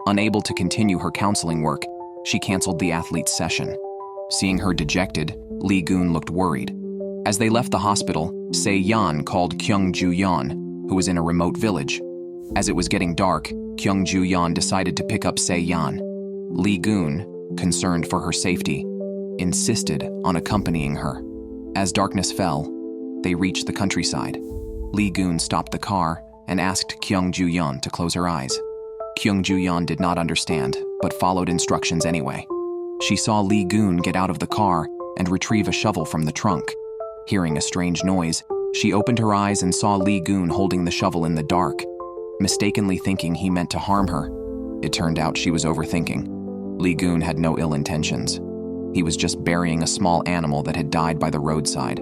Unable to continue her counseling work, she canceled the athlete's session. Seeing her dejected, Lee Goon looked worried. As they left the hospital, Se-yeon called Kyung Ju-yeon, who was in a remote village. As it was getting dark, Kyung Ju-yeon decided to pick up Se-yeon. Lee Goon, concerned for her safety, insisted on accompanying her. As darkness fell, they reached the countryside. Lee Goon stopped the car and asked Kyung Ju-yeon to close her eyes. Kyung Ju-yeon did not understand, but followed instructions anyway. She saw Lee Goon get out of the car and retrieve a shovel from the trunk. Hearing a strange noise, She opened her eyes and saw Lee Goon holding the shovel in the dark, mistakenly thinking he meant to harm her. It turned out she was overthinking. Lee Goon had no ill intentions. He was just burying a small animal that had died by the roadside.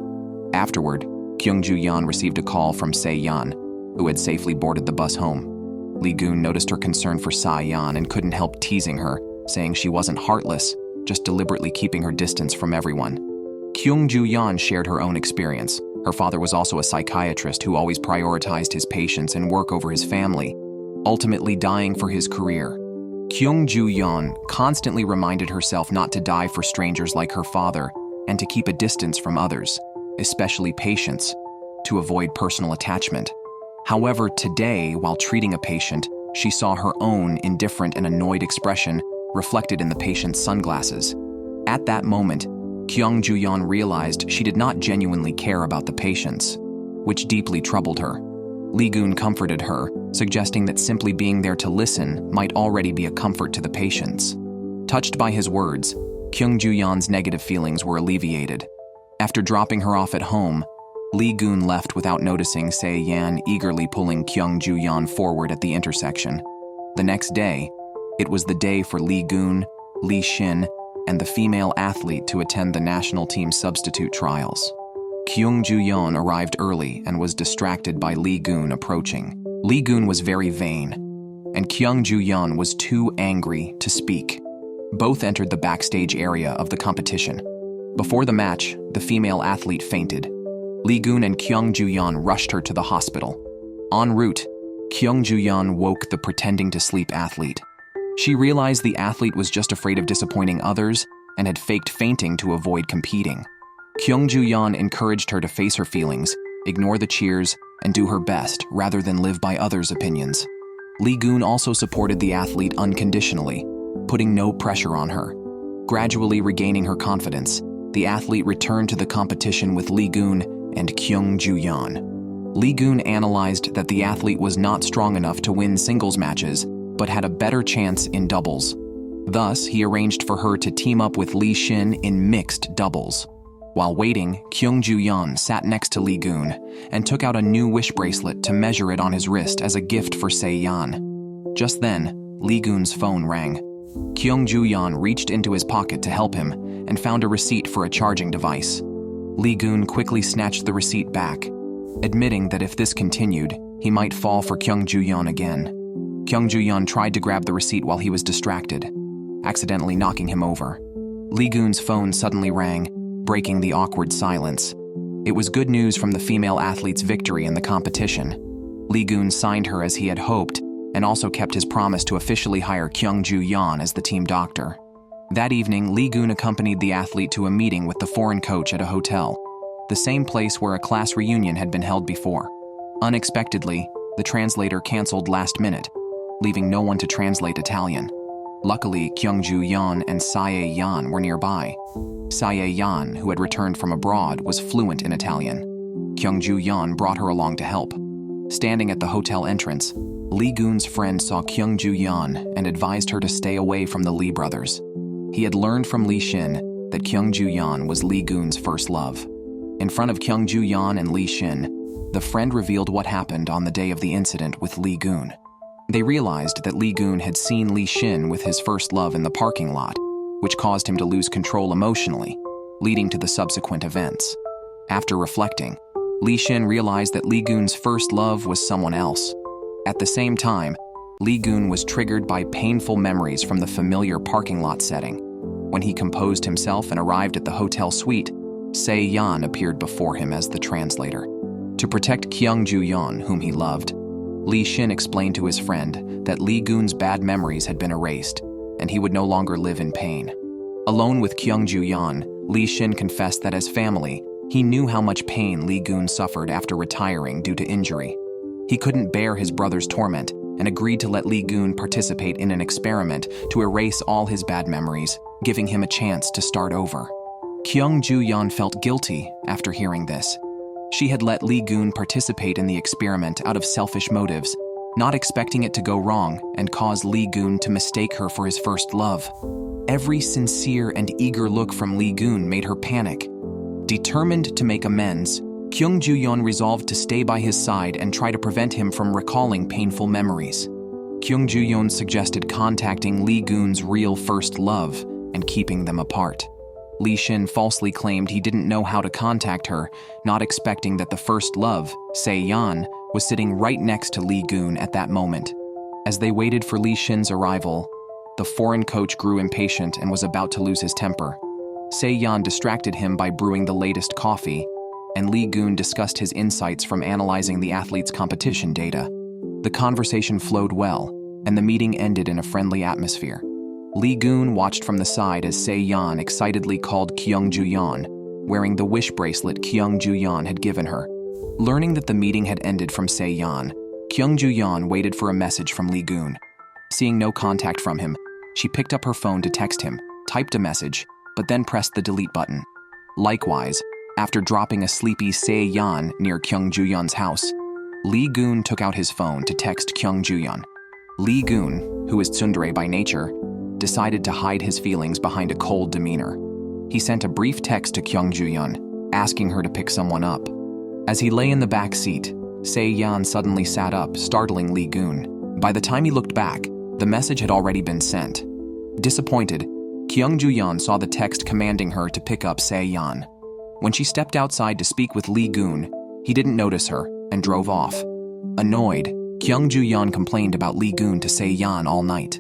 Afterward, Kyung-Ju-yeon received a call from Se-yeon, who had safely boarded the bus home. Lee Goon noticed her concern for Se-yeon and couldn't help teasing her, saying she wasn't heartless, just deliberately keeping her distance from everyone. Kyung-Ju-yeon shared her own experience. Her father was also a psychiatrist who always prioritized his patients and work over his family, ultimately dying for his career. Kyung-Ju-yeon constantly reminded herself not to die for strangers like her father and to keep a distance from others, especially patients, to avoid personal attachment. However, today, while treating a patient, she saw her own indifferent and annoyed expression reflected in the patient's sunglasses. At that moment, Kyung-Ju-yeon realized she did not genuinely care about the patients, which deeply troubled her. Lee Goon comforted her, suggesting that simply being there to listen might already be a comfort to the patients. Touched by his words, Kyung-Ju-yeon's negative feelings were alleviated. After dropping her off at home, Lee Goon left without noticing Se-yeon eagerly pulling Kyung-Ju-yeon forward at the intersection. The next day, it was the day for Lee Goon, Lee Shin, and the female athlete to attend the national team substitute trials. Kyung-Ju-yeon arrived early and was distracted by Lee Goon approaching. Lee Goon was very vain, and Kyung-Ju-yeon was too angry to speak. Both entered the backstage area of the competition. Before the match, the female athlete fainted. Lee Goon and Kyung-Ju-yeon rushed her to the hospital. En route, Kyung-Ju-yeon woke the pretending to sleep athlete. She realized the athlete was just afraid of disappointing others and had faked fainting to avoid competing. Kyung-Ju-yeon encouraged her to face her feelings, ignore the cheers, and do her best rather than live by others' opinions. Lee Goon also supported the athlete unconditionally, putting no pressure on her. Gradually regaining her confidence, the athlete returned to the competition with Lee Goon and Kyung-Ju-yeon. Lee Goon analyzed that the athlete was not strong enough to win singles matches, but had a better chance in doubles. Thus, he arranged for her to team up with Lee Shin in mixed doubles. While waiting, Kyung-Ju-yeon sat next to Lee Goon and took out a new wish bracelet to measure it on his wrist as a gift for Se-yeon. Just then, Lee Goon's phone rang. Kyung-Ju-yeon reached into his pocket to help him and found a receipt for a charging device. Lee Goon quickly snatched the receipt back, admitting that if this continued, he might fall for Kyung-Ju-yeon again. Kyung-Ju-yeon tried to grab the receipt while he was distracted, accidentally knocking him over. Lee Goon's phone suddenly rang, breaking the awkward silence. It was good news from the female athlete's victory in the competition. Lee Goon signed her as he had hoped and also kept his promise to officially hire Kyung-Ju-yeon as the team doctor. That evening, Lee Goon accompanied the athlete to a meeting with the foreign coach at a hotel, the same place where a class reunion had been held before. Unexpectedly, the translator canceled last minute, leaving no one to translate Italian. Luckily, Kyung-Ju-yeon and Se-yeon were nearby. Se-yeon, who had returned from abroad, was fluent in Italian. Kyung-Ju-yeon brought her along to help. Standing at the hotel entrance, Lee Goon's friend saw Kyung-Ju-yeon and advised her to stay away from the Lee brothers. He had learned from Lee Shin that Kyung-Ju-yeon was Lee Goon's first love. In front of Kyung-Ju-yeon and Lee Shin, the friend revealed what happened on the day of the incident with Lee Goon. They realized that Lee Goon had seen Lee Shin with his first love in the parking lot, which caused him to lose control emotionally, leading to the subsequent events. After reflecting, Lee Shin realized that Lee Goon's first love was someone else. At the same time, Lee Goon was triggered by painful memories from the familiar parking lot setting. When he composed himself and arrived at the hotel suite, Se-yeon appeared before him as the translator. To protect Kyung-Ju-yeon, whom he loved, Lee Shin explained to his friend that Lee Goon's bad memories had been erased, and he would no longer live in pain. Alone with Kyung-Ju-yeon, Lee Shin confessed that as family, he knew how much pain Lee Goon suffered after retiring due to injury. He couldn't bear his brother's torment and agreed to let Lee Goon participate in an experiment to erase all his bad memories, giving him a chance to start over. Kyung-Ju-yeon felt guilty after hearing this. She had let Lee Goon participate in the experiment out of selfish motives, not expecting it to go wrong and cause Lee Goon to mistake her for his first love. Every sincere and eager look from Lee Goon made her panic. Determined to make amends, Kyung Joo-yeon resolved to stay by his side and try to prevent him from recalling painful memories. Kyung Joo-yeon suggested contacting Lee Goon's real first love and keeping them apart. Lee Shin falsely claimed he didn't know how to contact her, not expecting that the first love, Se-yeon, was sitting right next to Lee Goon at that moment. As they waited for Lee Shin's arrival, the foreign coach grew impatient and was about to lose his temper. Se-yeon distracted him by brewing the latest coffee, and Lee Goon discussed his insights from analyzing the athletes' competition data. The conversation flowed well, and the meeting ended in a friendly atmosphere. Lee Goon watched from the side as Se-yeon excitedly called Kyung Joo-yeon, wearing the wish bracelet Kyung Joo-yeon had given her. Learning that the meeting had ended from Se-yeon, Kyung Joo-yeon waited for a message from Lee Goon. Seeing no contact from him, she picked up her phone to text him, typed a message, but then pressed the delete button. Likewise, after dropping a sleepy Se-yeon near Kyung Joo-yeon's house, Lee Goon took out his phone to text Kyung Joo-yeon. Lee Goon, who is tsundere by nature, decided to hide his feelings behind a cold demeanor. He sent a brief text to Kyung Joo-yeon, asking her to pick someone up. As he lay in the back seat, Se-yeon suddenly sat up, startling Lee Goon. By the time he looked back, the message had already been sent. Disappointed, Kyung Joo-yeon saw the text commanding her to pick up Se-yeon. When she stepped outside to speak with Lee Goon, he didn't notice her and drove off. Annoyed, Kyung Joo-yeon complained about Lee Goon to Se-yeon all night.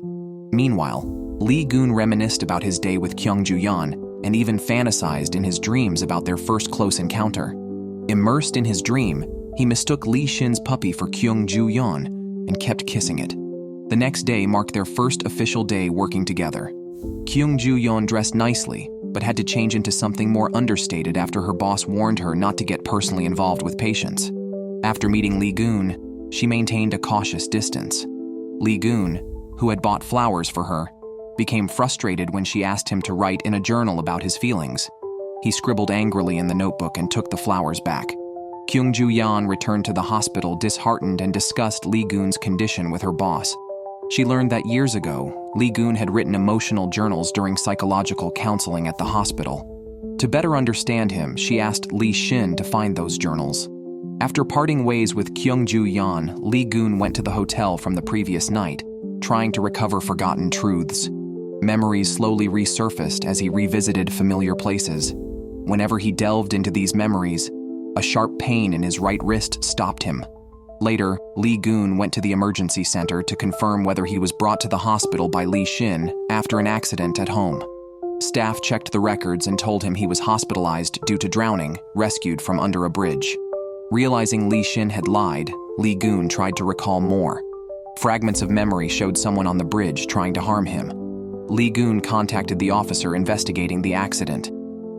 Meanwhile, Lee Goon reminisced about his day with Kyung Joo-yeon and even fantasized in his dreams about their first close encounter. Immersed in his dream, he mistook Lee Shin's puppy for Kyung Joo-yeon and kept kissing it. The next day marked their first official day working together. Kyung Joo-yeon dressed nicely, but had to change into something more understated after her boss warned her not to get personally involved with patients. After meeting Lee Goon, she maintained a cautious distance. Lee Goon, who had bought flowers for her, became frustrated when she asked him to write in a journal about his feelings. He scribbled angrily in the notebook and took the flowers back. Kyung Joo-yeon returned to the hospital disheartened and discussed Lee Goon's condition with her boss. She learned that years ago, Lee Goon had written emotional journals during psychological counseling at the hospital. To better understand him, she asked Lee Shin to find those journals. After parting ways with Kyung Joo-yeon, Lee Goon went to the hotel from the previous night, trying to recover forgotten truths. Memories slowly resurfaced as he revisited familiar places. Whenever he delved into these memories, a sharp pain in his right wrist stopped him. Later, Lee Goon went to the emergency center to confirm whether he was brought to the hospital by Lee Shin after an accident at home. Staff checked the records and told him he was hospitalized due to drowning, rescued from under a bridge. Realizing Lee Shin had lied, Lee Goon tried to recall more. Fragments of memory showed someone on the bridge trying to harm him. Lee Goon contacted the officer investigating the accident.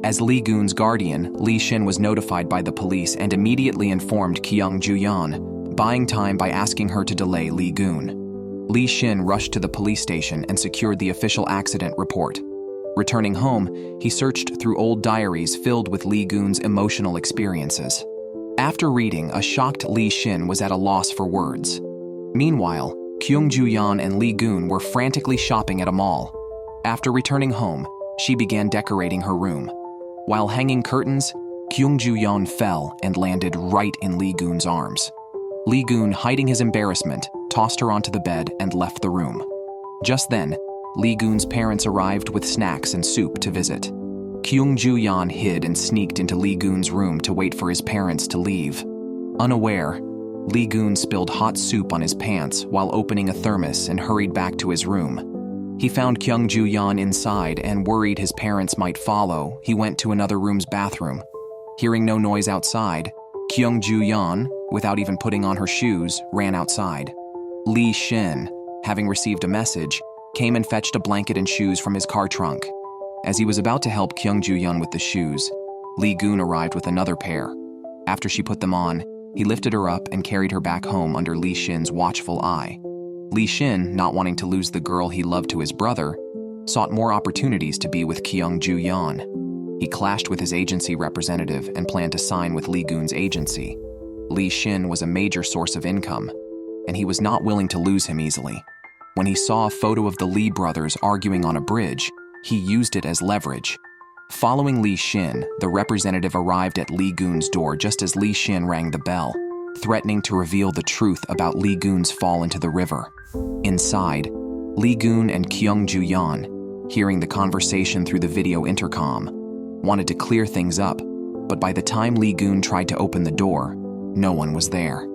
As Lee Goon's guardian, Lee Shin was notified by the police and immediately informed Kyung Joo-yeon, buying time by asking her to delay Lee Goon. Lee Shin rushed to the police station and secured the official accident report. Returning home, he searched through old diaries filled with Lee Goon's emotional experiences. After reading, a shocked Lee Shin was at a loss for words. Meanwhile, Kyung Joo-yeon and Lee Goon were frantically shopping at a mall. After returning home, she began decorating her room. While hanging curtains, Kyung Joo-yeon fell and landed right in Lee Goon's arms. Lee Goon, hiding his embarrassment, tossed her onto the bed and left the room. Just then, Lee Goon's parents arrived with snacks and soup to visit. Kyung Joo-yeon hid and sneaked into Lee Goon's room to wait for his parents to leave. Unaware, Lee Goon spilled hot soup on his pants while opening a thermos and hurried back to his room. He found Kyung Joo-yeon inside and worried his parents might follow. He went to another room's bathroom. Hearing no noise outside, Kyung Joo-yeon, without even putting on her shoes, ran outside. Lee Shin, having received a message, came and fetched a blanket and shoes from his car trunk. As he was about to help Kyung Joo-yeon with the shoes, Lee Goon arrived with another pair. After she put them on, he lifted her up and carried her back home under Lee Shin's watchful eye. Lee Shin, not wanting to lose the girl he loved to his brother, sought more opportunities to be with Kyung Joo-yeon. He clashed with his agency representative and planned to sign with Lee Goon's agency. Lee Shin was a major source of income, and he was not willing to lose him easily. When he saw a photo of the Lee brothers arguing on a bridge, he used it as leverage. Following Li Xin, the representative arrived at Li Gun's door just as Li Xin rang the bell, threatening to reveal the truth about Li Gun's fall into the river. Inside, Li Gun and Kyung Ju-yeon, hearing the conversation through the video intercom, wanted to clear things up, but by the time Li Gun tried to open the door, no one was there.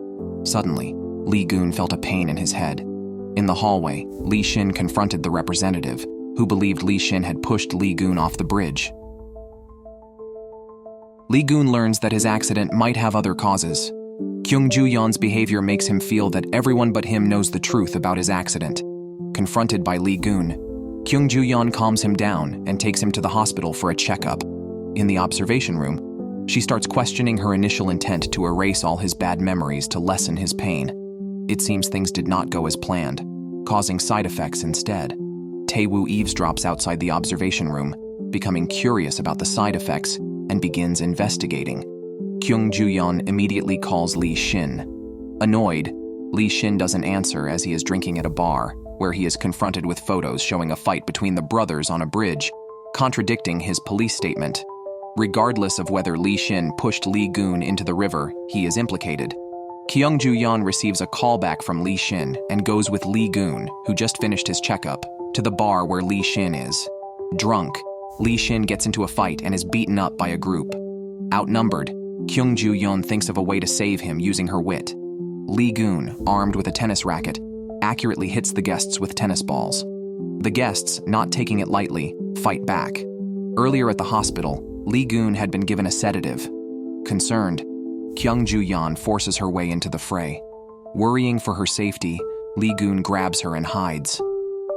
Suddenly, Li Gun felt a pain in his head. In the hallway, Li Xin confronted the representative, who believed Li Xin had pushed Li Gun off the bridge. Li Gun learns that his accident might have other causes. Kyung Ju-yeon's behavior makes him feel that everyone but him knows the truth about his accident. Confronted by Li Gun, Kyung Ju-yeon calms him down and takes him to the hospital for a checkup. In the observation room, she starts questioning her initial intent to erase all his bad memories to lessen his pain. It seems things did not go as planned, causing side effects instead. Tae-woo eavesdrops outside the observation room, becoming curious about the side effects, and begins investigating. Kyung Ju-yeon immediately calls Li Xin. Annoyed, Li Xin doesn't answer as he is drinking at a bar, where he is confronted with photos showing a fight between the brothers on a bridge, contradicting his police statement. Regardless of whether Li Xin pushed Li Gun into the river, he is implicated. Kyung Ju-yeon receives a callback from Li Xin and goes with Li Gun, who just finished his checkup, to the bar where Li Xin is. Drunk, Li Xin gets into a fight and is beaten up by a group. Outnumbered, Kyung Ju-yeon thinks of a way to save him using her wit. Li Gun, armed with a tennis racket, accurately hits the guests with tennis balls. The guests, not taking it lightly, fight back. Earlier at the hospital, Li Gun had been given a sedative. Concerned, Kyung Ju-yeon forces her way into the fray. Worrying for her safety, Li Gun grabs her and hides.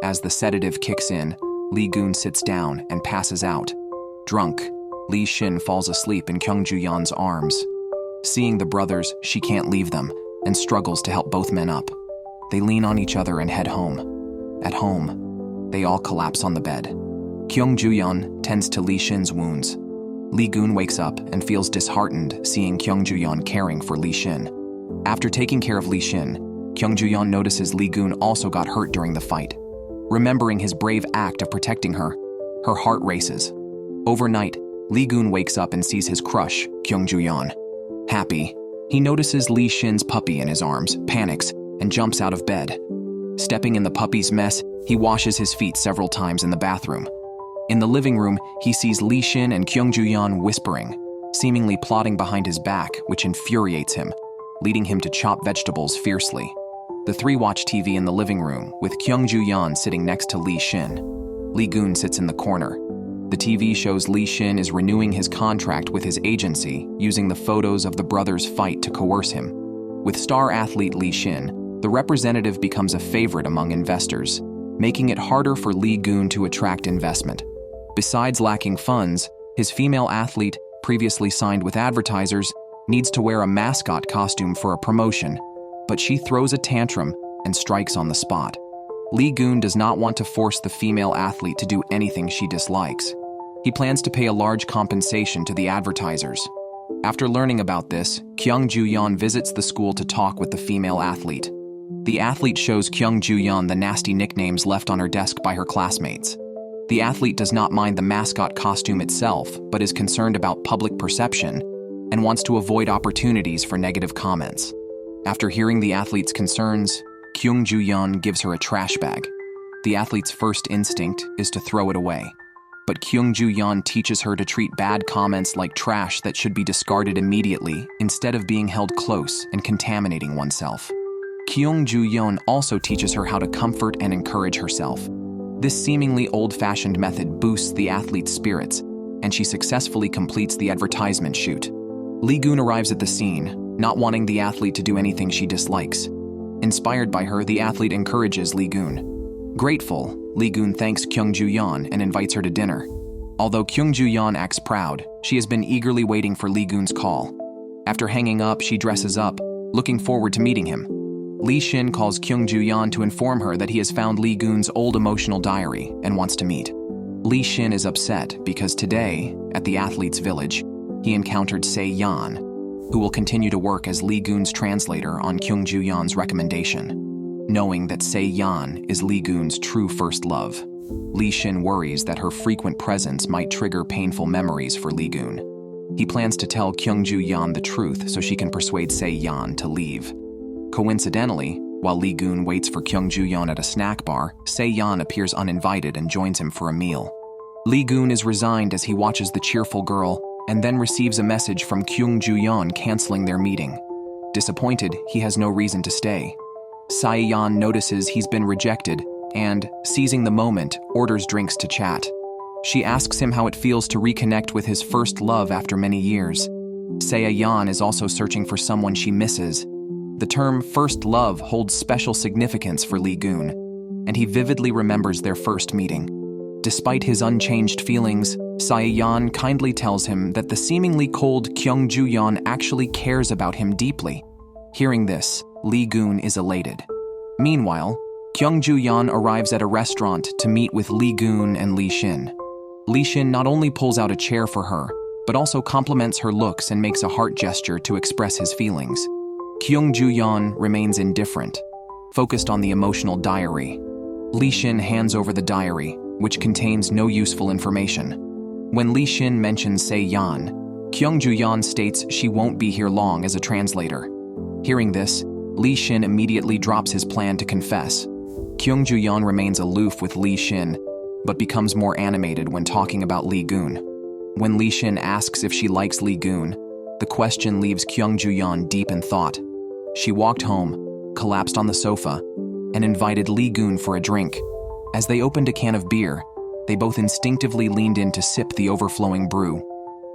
As the sedative kicks in, Li Gun sits down and passes out. Drunk, Li Xin falls asleep in Kyung Ju-yeon's arms. Seeing the brothers, she can't leave them and struggles to help both men up. They lean on each other and head home. At home, they all collapse on the bed. Kyung Ju-yeon tends to Li Xin's wounds. Li Gun wakes up and feels disheartened seeing Kyung Ju-yeon caring for Li Xin. After taking care of Li Xin, Kyung Ju-yeon notices Li Gun also got hurt during the fight. Remembering his brave act of protecting her, her heart races. Overnight, Li Gun wakes up and sees his crush, Kyung Ju-yeon. Happy, he notices Li Xin's puppy in his arms, panics, and jumps out of bed. Stepping in the puppy's mess, he washes his feet several times in the bathroom. In the living room, he sees Li Xin and Kyung Ju-yeon whispering, seemingly plotting behind his back, which infuriates him, leading him to chop vegetables fiercely. The three watch TV in the living room, with Kyung Ju-yeon sitting next to Li Xin. Li Gun sits in the corner. The TV shows Li Xin is renewing his contract with his agency, using the photos of the brothers' fight to coerce him. With star athlete Li Xin, the representative becomes a favorite among investors, making it harder for Li Gun to attract investment. Besides lacking funds, his female athlete, previously signed with advertisers, needs to wear a mascot costume for a promotion, but she throws a tantrum and strikes on the spot. Li Gun does not want to force the female athlete to do anything she dislikes. He plans to pay a large compensation to the advertisers. After learning about this, Kyung Ju-yeon visits the school to talk with the female athlete. The athlete shows Kyung Ju-yeon the nasty nicknames left on her desk by her classmates. The athlete does not mind the mascot costume itself, but is concerned about public perception and wants to avoid opportunities for negative comments. After hearing the athlete's concerns, Kyung Ju-yeon gives her a trash bag. The athlete's first instinct is to throw it away, but Kyung Ju-yeon teaches her to treat bad comments like trash that should be discarded immediately instead of being held close and contaminating oneself. Kyung Ju-yeon also teaches her how to comfort and encourage herself. This seemingly old-fashioned method boosts the athlete's spirits, and she successfully completes the advertisement shoot. Li Gun arrives at the scene, not wanting the athlete to do anything she dislikes. Inspired by her, the athlete encourages Li Gun. Grateful, Li Gun thanks Kyung Ju-yeon and invites her to dinner. Although Kyung Ju-yeon acts proud, she has been eagerly waiting for Li Gun's call. After hanging up, she dresses up, looking forward to meeting him. Li Xin calls Kyung Ju-yeon to inform her that he has found Li Gun's old emotional diary and wants to meet. Li Xin is upset because today, at the athlete's village, he encountered Se-yeon, who will continue to work as Li Gun's translator on Kyung Ju-yeon's recommendation, knowing that Se-yeon is Li Gun's true first love. Li Xin worries that her frequent presence might trigger painful memories for Li Gun. He plans to tell Kyungju Yeon the truth so she can persuade Se-yeon to leave. Coincidentally, while Li Gun waits for Kyungju Yeon at a snack bar, Se-yeon appears uninvited and joins him for a meal. Li Gun is resigned as he watches the cheerful girl and then receives a message from Kyungju Yeon canceling their meeting. Disappointed, he has no reason to stay. Se-yeon notices he's been rejected and, seizing the moment, orders drinks to chat. She asks him how it feels to reconnect with his first love after many years. Se-yeon is also searching for someone she misses. The term first love holds special significance for Li Gun, and he vividly remembers their first meeting. Despite his unchanged feelings, Se-yeon kindly tells him that the seemingly cold Kyungju Yeon actually cares about him deeply. Hearing this, Li Gun is elated. Meanwhile, Kyungju Yeon arrives at a restaurant to meet with Li Gun and Li Xin. Li Xin not only pulls out a chair for her, but also compliments her looks and makes a heart gesture to express his feelings. Kyungju Yeon remains indifferent, focused on the emotional diary. Li Xin hands over the diary, which contains no useful information. When Li Xin mentions Se-yeon, Kyungju Yeon states she won't be here long as a translator. Hearing this, Li Xin immediately drops his plan to confess. Kyungju Yeon remains aloof with Li Xin, but becomes more animated when talking about Li Gun. When Li Xin asks if she likes Li Gun, the question leaves Kyungju Yeon deep in thought. She walked home, collapsed on the sofa, and invited Li Gun for a drink. As they opened a can of beer, they both instinctively leaned in to sip the overflowing brew.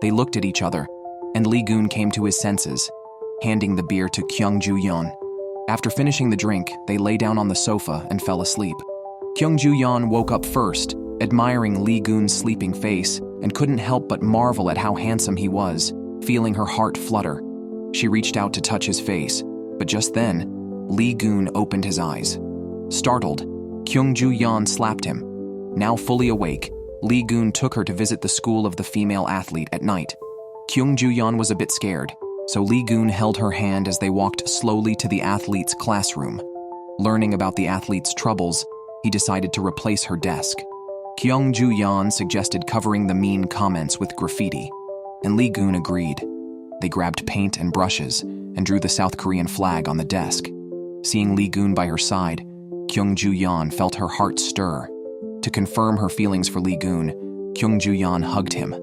They looked at each other, and Li Gun came to his senses, handing the beer to Kyungju Yeon. After finishing the drink, they lay down on the sofa and fell asleep. Kyungju Yeon woke up first, admiring Li Gun's sleeping face, and couldn't help but marvel at how handsome he was, feeling her heart flutter. She reached out to touch his face, but just then, Li Gun opened his eyes. Startled, Kyungju Yeon slapped him. Now fully awake, Li Gun took her to visit the school of the female athlete at night. Kyungju Yeon was a bit scared, so Li Gun held her hand as they walked slowly to the athlete's classroom. Learning about the athlete's troubles, he decided to replace her desk. Kyungju Yeon suggested covering the mean comments with graffiti, and Li Gun agreed. They grabbed paint and brushes and drew the South Korean flag on the desk. Seeing Li Gun by her side, Kyungju Yeon felt her heart stir. To confirm her feelings for Li Gun, Kyungju Yeon hugged him.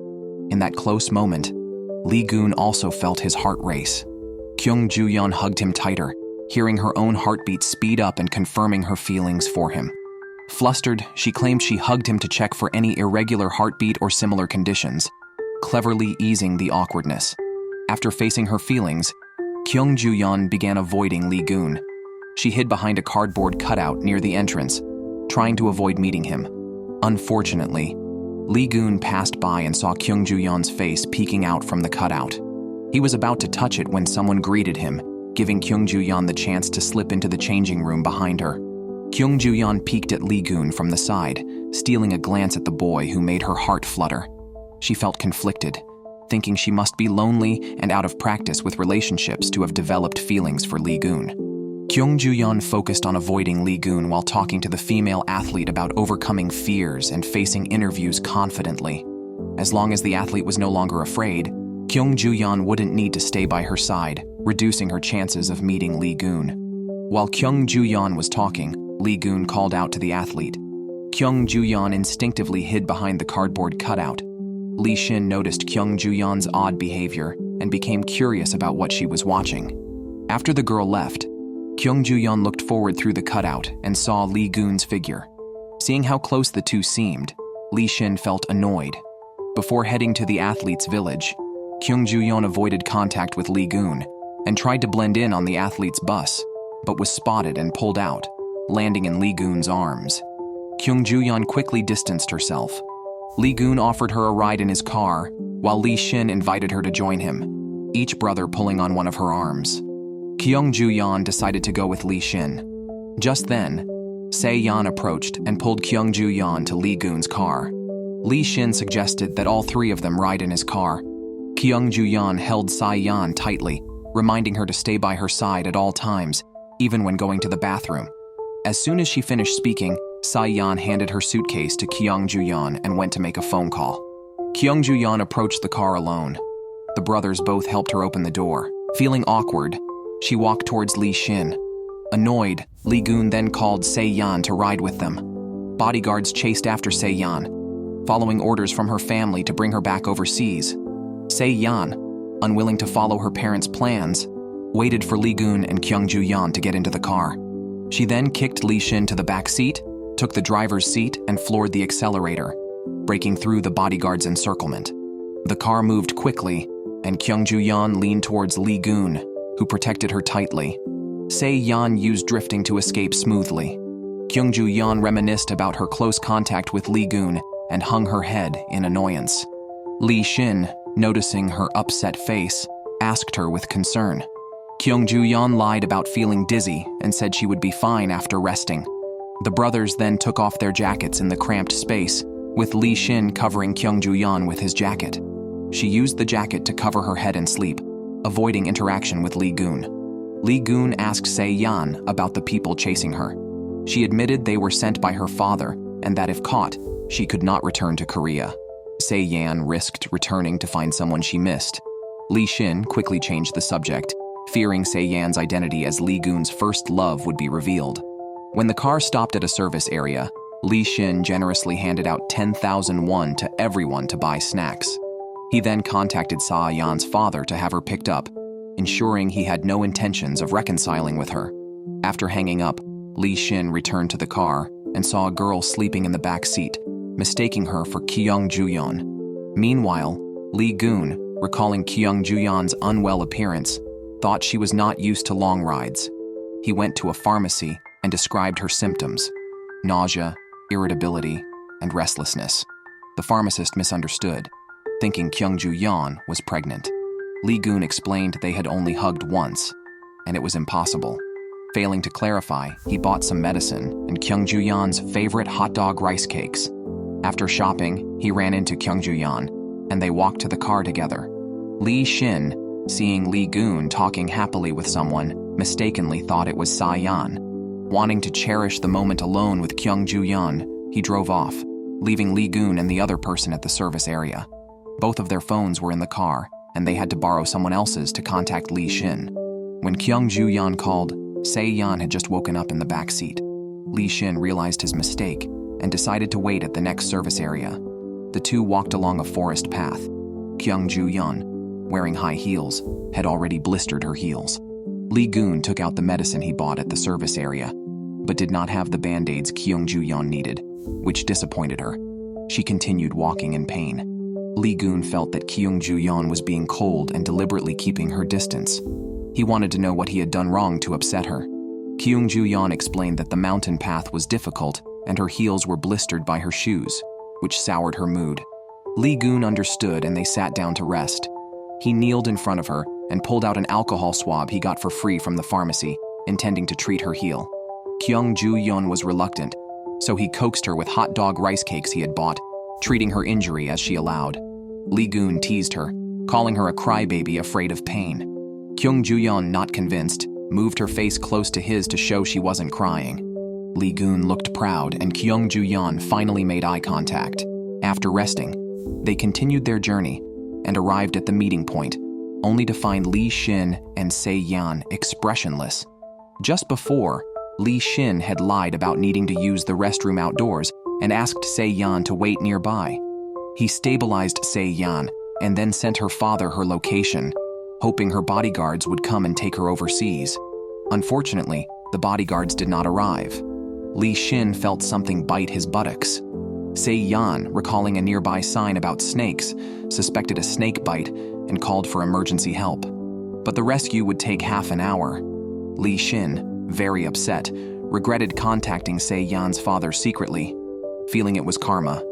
In that close moment, Li Gun also felt his heart race. Kyungju Yeon hugged him tighter, hearing her own heartbeat speed up and confirming her feelings for him. Flustered, she claimed she hugged him to check for any irregular heartbeat or similar conditions, cleverly easing the awkwardness. After facing her feelings, Kyungju Yeon began avoiding Li Gun. She hid behind a cardboard cutout near the entrance, trying to avoid meeting him. Unfortunately, Li Gun passed by and saw Kyungju Yeon's face peeking out from the cutout. He was about to touch it when someone greeted him, giving Kyungju Yeon the chance to slip into the changing room behind her. Kyungju Yeon peeked at Li Gun from the side, stealing a glance at the boy who made her heart flutter. She felt conflicted, thinking she must be lonely and out of practice with relationships to have developed feelings for Li Gun. Kyungju Yeon focused on avoiding Li Gun while talking to the female athlete about overcoming fears and facing interviews confidently. As long as the athlete was no longer afraid, Kyungju Yeon wouldn't need to stay by her side, reducing her chances of meeting Li Gun. While Kyungju Yeon was talking, Li Gun called out to the athlete. Kyungju Yeon instinctively hid behind the cardboard cutout. Li Xin noticed Kyungju Yeon's odd behavior and became curious about what she was watching. After the girl left, Kyungju Yeon looked forward through the cutout and saw Li Gun's figure. Seeing how close the two seemed, Li Xin felt annoyed. Before heading to the athlete's village, Kyungju Yeon avoided contact with Li Gun and tried to blend in on the athlete's bus, but was spotted and pulled out, landing in Li Gun's arms. Kyungju Yeon quickly distanced herself. Li Gun offered her a ride in his car, while Li Xin invited her to join him, each brother pulling on one of her arms. Kyungju Yeon decided to go with Li Xin. Just then, Se-yeon approached and pulled Kyungju Yeon to Li Gun's car. Li Xin suggested that all three of them ride in his car. Kyungju Yeon held Se-yeon tightly, reminding her to stay by her side at all times, even when going to the bathroom. As soon as she finished speaking, Sai-yan handed her suitcase to Kyung-ju-yeon and went to make a phone call. Kyung-ju-yeon approached the car alone. The brothers both helped her open the door. Feeling awkward, she walked towards Lee Shin. Annoyed, Lee Goon then called Se-yan to ride with them. Bodyguards chased after Se-yan, following orders from her family to bring her back overseas. Se-yan, unwilling to follow her parents' plans, waited for Lee Goon and Kyung-ju-yeon to get into the car. She then kicked Lee Shin to the back seat, took the driver's seat, and floored the accelerator, breaking through the bodyguards' encirclement. The car moved quickly, and Kyung-ju-yeon leaned towards Lee Goon, who protected her tightly. Se-yan used drifting to escape smoothly. Kyung-ju-yeon reminisced about her close contact with Lee Goon and hung her head in annoyance. Lee Shin, noticing her upset face, asked her with concern. Kyung-ju-yeon lied about feeling dizzy and said she would be fine after resting. The brothers then took off their jackets in the cramped space, with Lee Shin covering Kyung-ju-yeon with his jacket. She used the jacket to cover her head and sleep, avoiding interaction with Lee Goon. Lee Goon asked Se-yan about the people chasing her. She admitted they were sent by her father and that if caught, she could not return to Korea. Se-yan risked returning to find someone she missed. Lee Shin quickly changed the subject, fearing Se-yan's identity as Lee Goon's first love would be revealed. When the car stopped at a service area, Lee Shin generously handed out 10,000 won to everyone to buy snacks. He then contacted Se-yan's father to have her picked up, ensuring he had no intentions of reconciling with her. After hanging up, Lee Shin returned to the car and saw a girl sleeping in the back seat, mistaking her for Kyung-ju-yeon. Meanwhile, Lee Goon, recalling Kyung-ju-yeon's unwell appearance, thought she was not used to long rides. He went to a pharmacy and described her symptoms: nausea, irritability, and restlessness. The pharmacist misunderstood, thinking Kyung-ju-yeon was pregnant. Lee Goon explained they had only hugged once, and it was impossible. Failing to clarify, he bought some medicine and Kyung-ju-yeon's favorite hot dog rice cakes. After shopping, he ran into Kyung-ju-yeon, and they walked to the car together. Lee Shin, seeing Lee Goon talking happily with someone, mistakenly thought it was Se-yan. Wanting to cherish the moment alone with Kyung-ju-yeon, he drove off, leaving Lee Goon and the other person at the service area. Both of their phones were in the car, and they had to borrow someone else's to contact Lee Shin. When Kyung-ju-yeon called, Se-yan had just woken up in the back seat. Lee Shin realized his mistake and decided to wait at the next service area. The two walked along a forest path. Kyung-ju-yeon, wearing high heels, had already blistered her heels. Lee Goon took out the medicine he bought at the service area, but did not have the band-aids Kyung-ju-yeon needed, which disappointed her. She continued walking in pain. Lee Goon felt that Kyung-ju-yeon was being cold and deliberately keeping her distance. He wanted to know what he had done wrong to upset her. Kyung-ju-yeon explained that the mountain path was difficult and her heels were blistered by her shoes, which soured her mood. Lee Goon understood and they sat down to rest. He kneeled in front of her and pulled out an alcohol swab he got for free from the pharmacy, intending to treat her heel. Kyung-ju-yeon was reluctant, so he coaxed her with hot dog rice cakes he had bought, treating her injury as she allowed. Lee Goon teased her, calling her a crybaby afraid of pain. Kyung-ju-yeon, not convinced, moved her face close to his to show she wasn't crying. Lee Goon looked proud and Kyung-ju-yeon finally made eye contact. After resting, they continued their journey and arrived at the meeting point, only to find Lee Shin and Se-yan expressionless. Just before, Lee Shin had lied about needing to use the restroom outdoors and asked Se-yan to wait nearby. He stabilized Se-yan and then sent her father her location, hoping her bodyguards would come and take her overseas. Unfortunately, the bodyguards did not arrive. Lee Shin felt something bite his buttocks. Se-yan, recalling a nearby sign about snakes, suspected a snake bite and called for emergency help. But the rescue would take half an hour. Lee Shin, very upset, regretted contacting Se-yan's father secretly, feeling it was karma.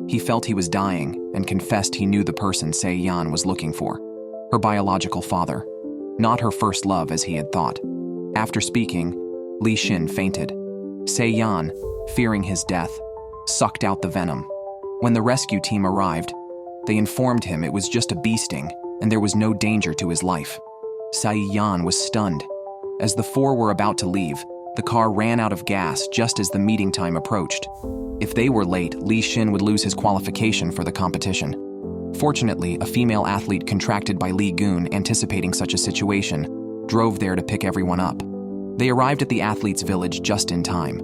He felt he was dying and confessed he knew the person Se-yan was looking for, her biological father, not her first love as he had thought. After speaking, Lee Shin fainted. Se-yan, fearing his death, sucked out the venom. When the rescue team arrived, they informed him it was just a bee sting and there was no danger to his life. Se-yan was stunned. As the four were about to leave, The car ran out of gas just as the meeting time approached. If they were late, Li Xin would lose his qualification for the competition. Fortunately, a female athlete contracted by Li Gun, anticipating such a situation, drove there to pick everyone up. They arrived at the athletes' village just in time.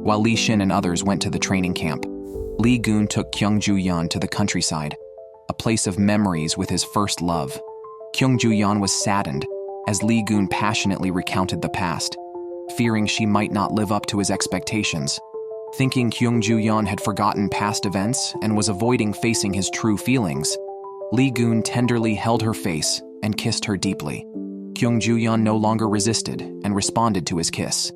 While Li Xin and others went to the training camp, Li Gun took Kyung-ju-yeon to the countryside, a place of memories with his first love. Kyung-ju-yeon was saddened as Li Gun passionately recounted the past, fearing she might not live up to his expectations. Thinking Kyung-ju-yeon had forgotten past events and was avoiding facing his true feelings, Li Gun tenderly held her face and kissed her deeply. Kyung-ju-yeon no longer resisted and responded to his kiss.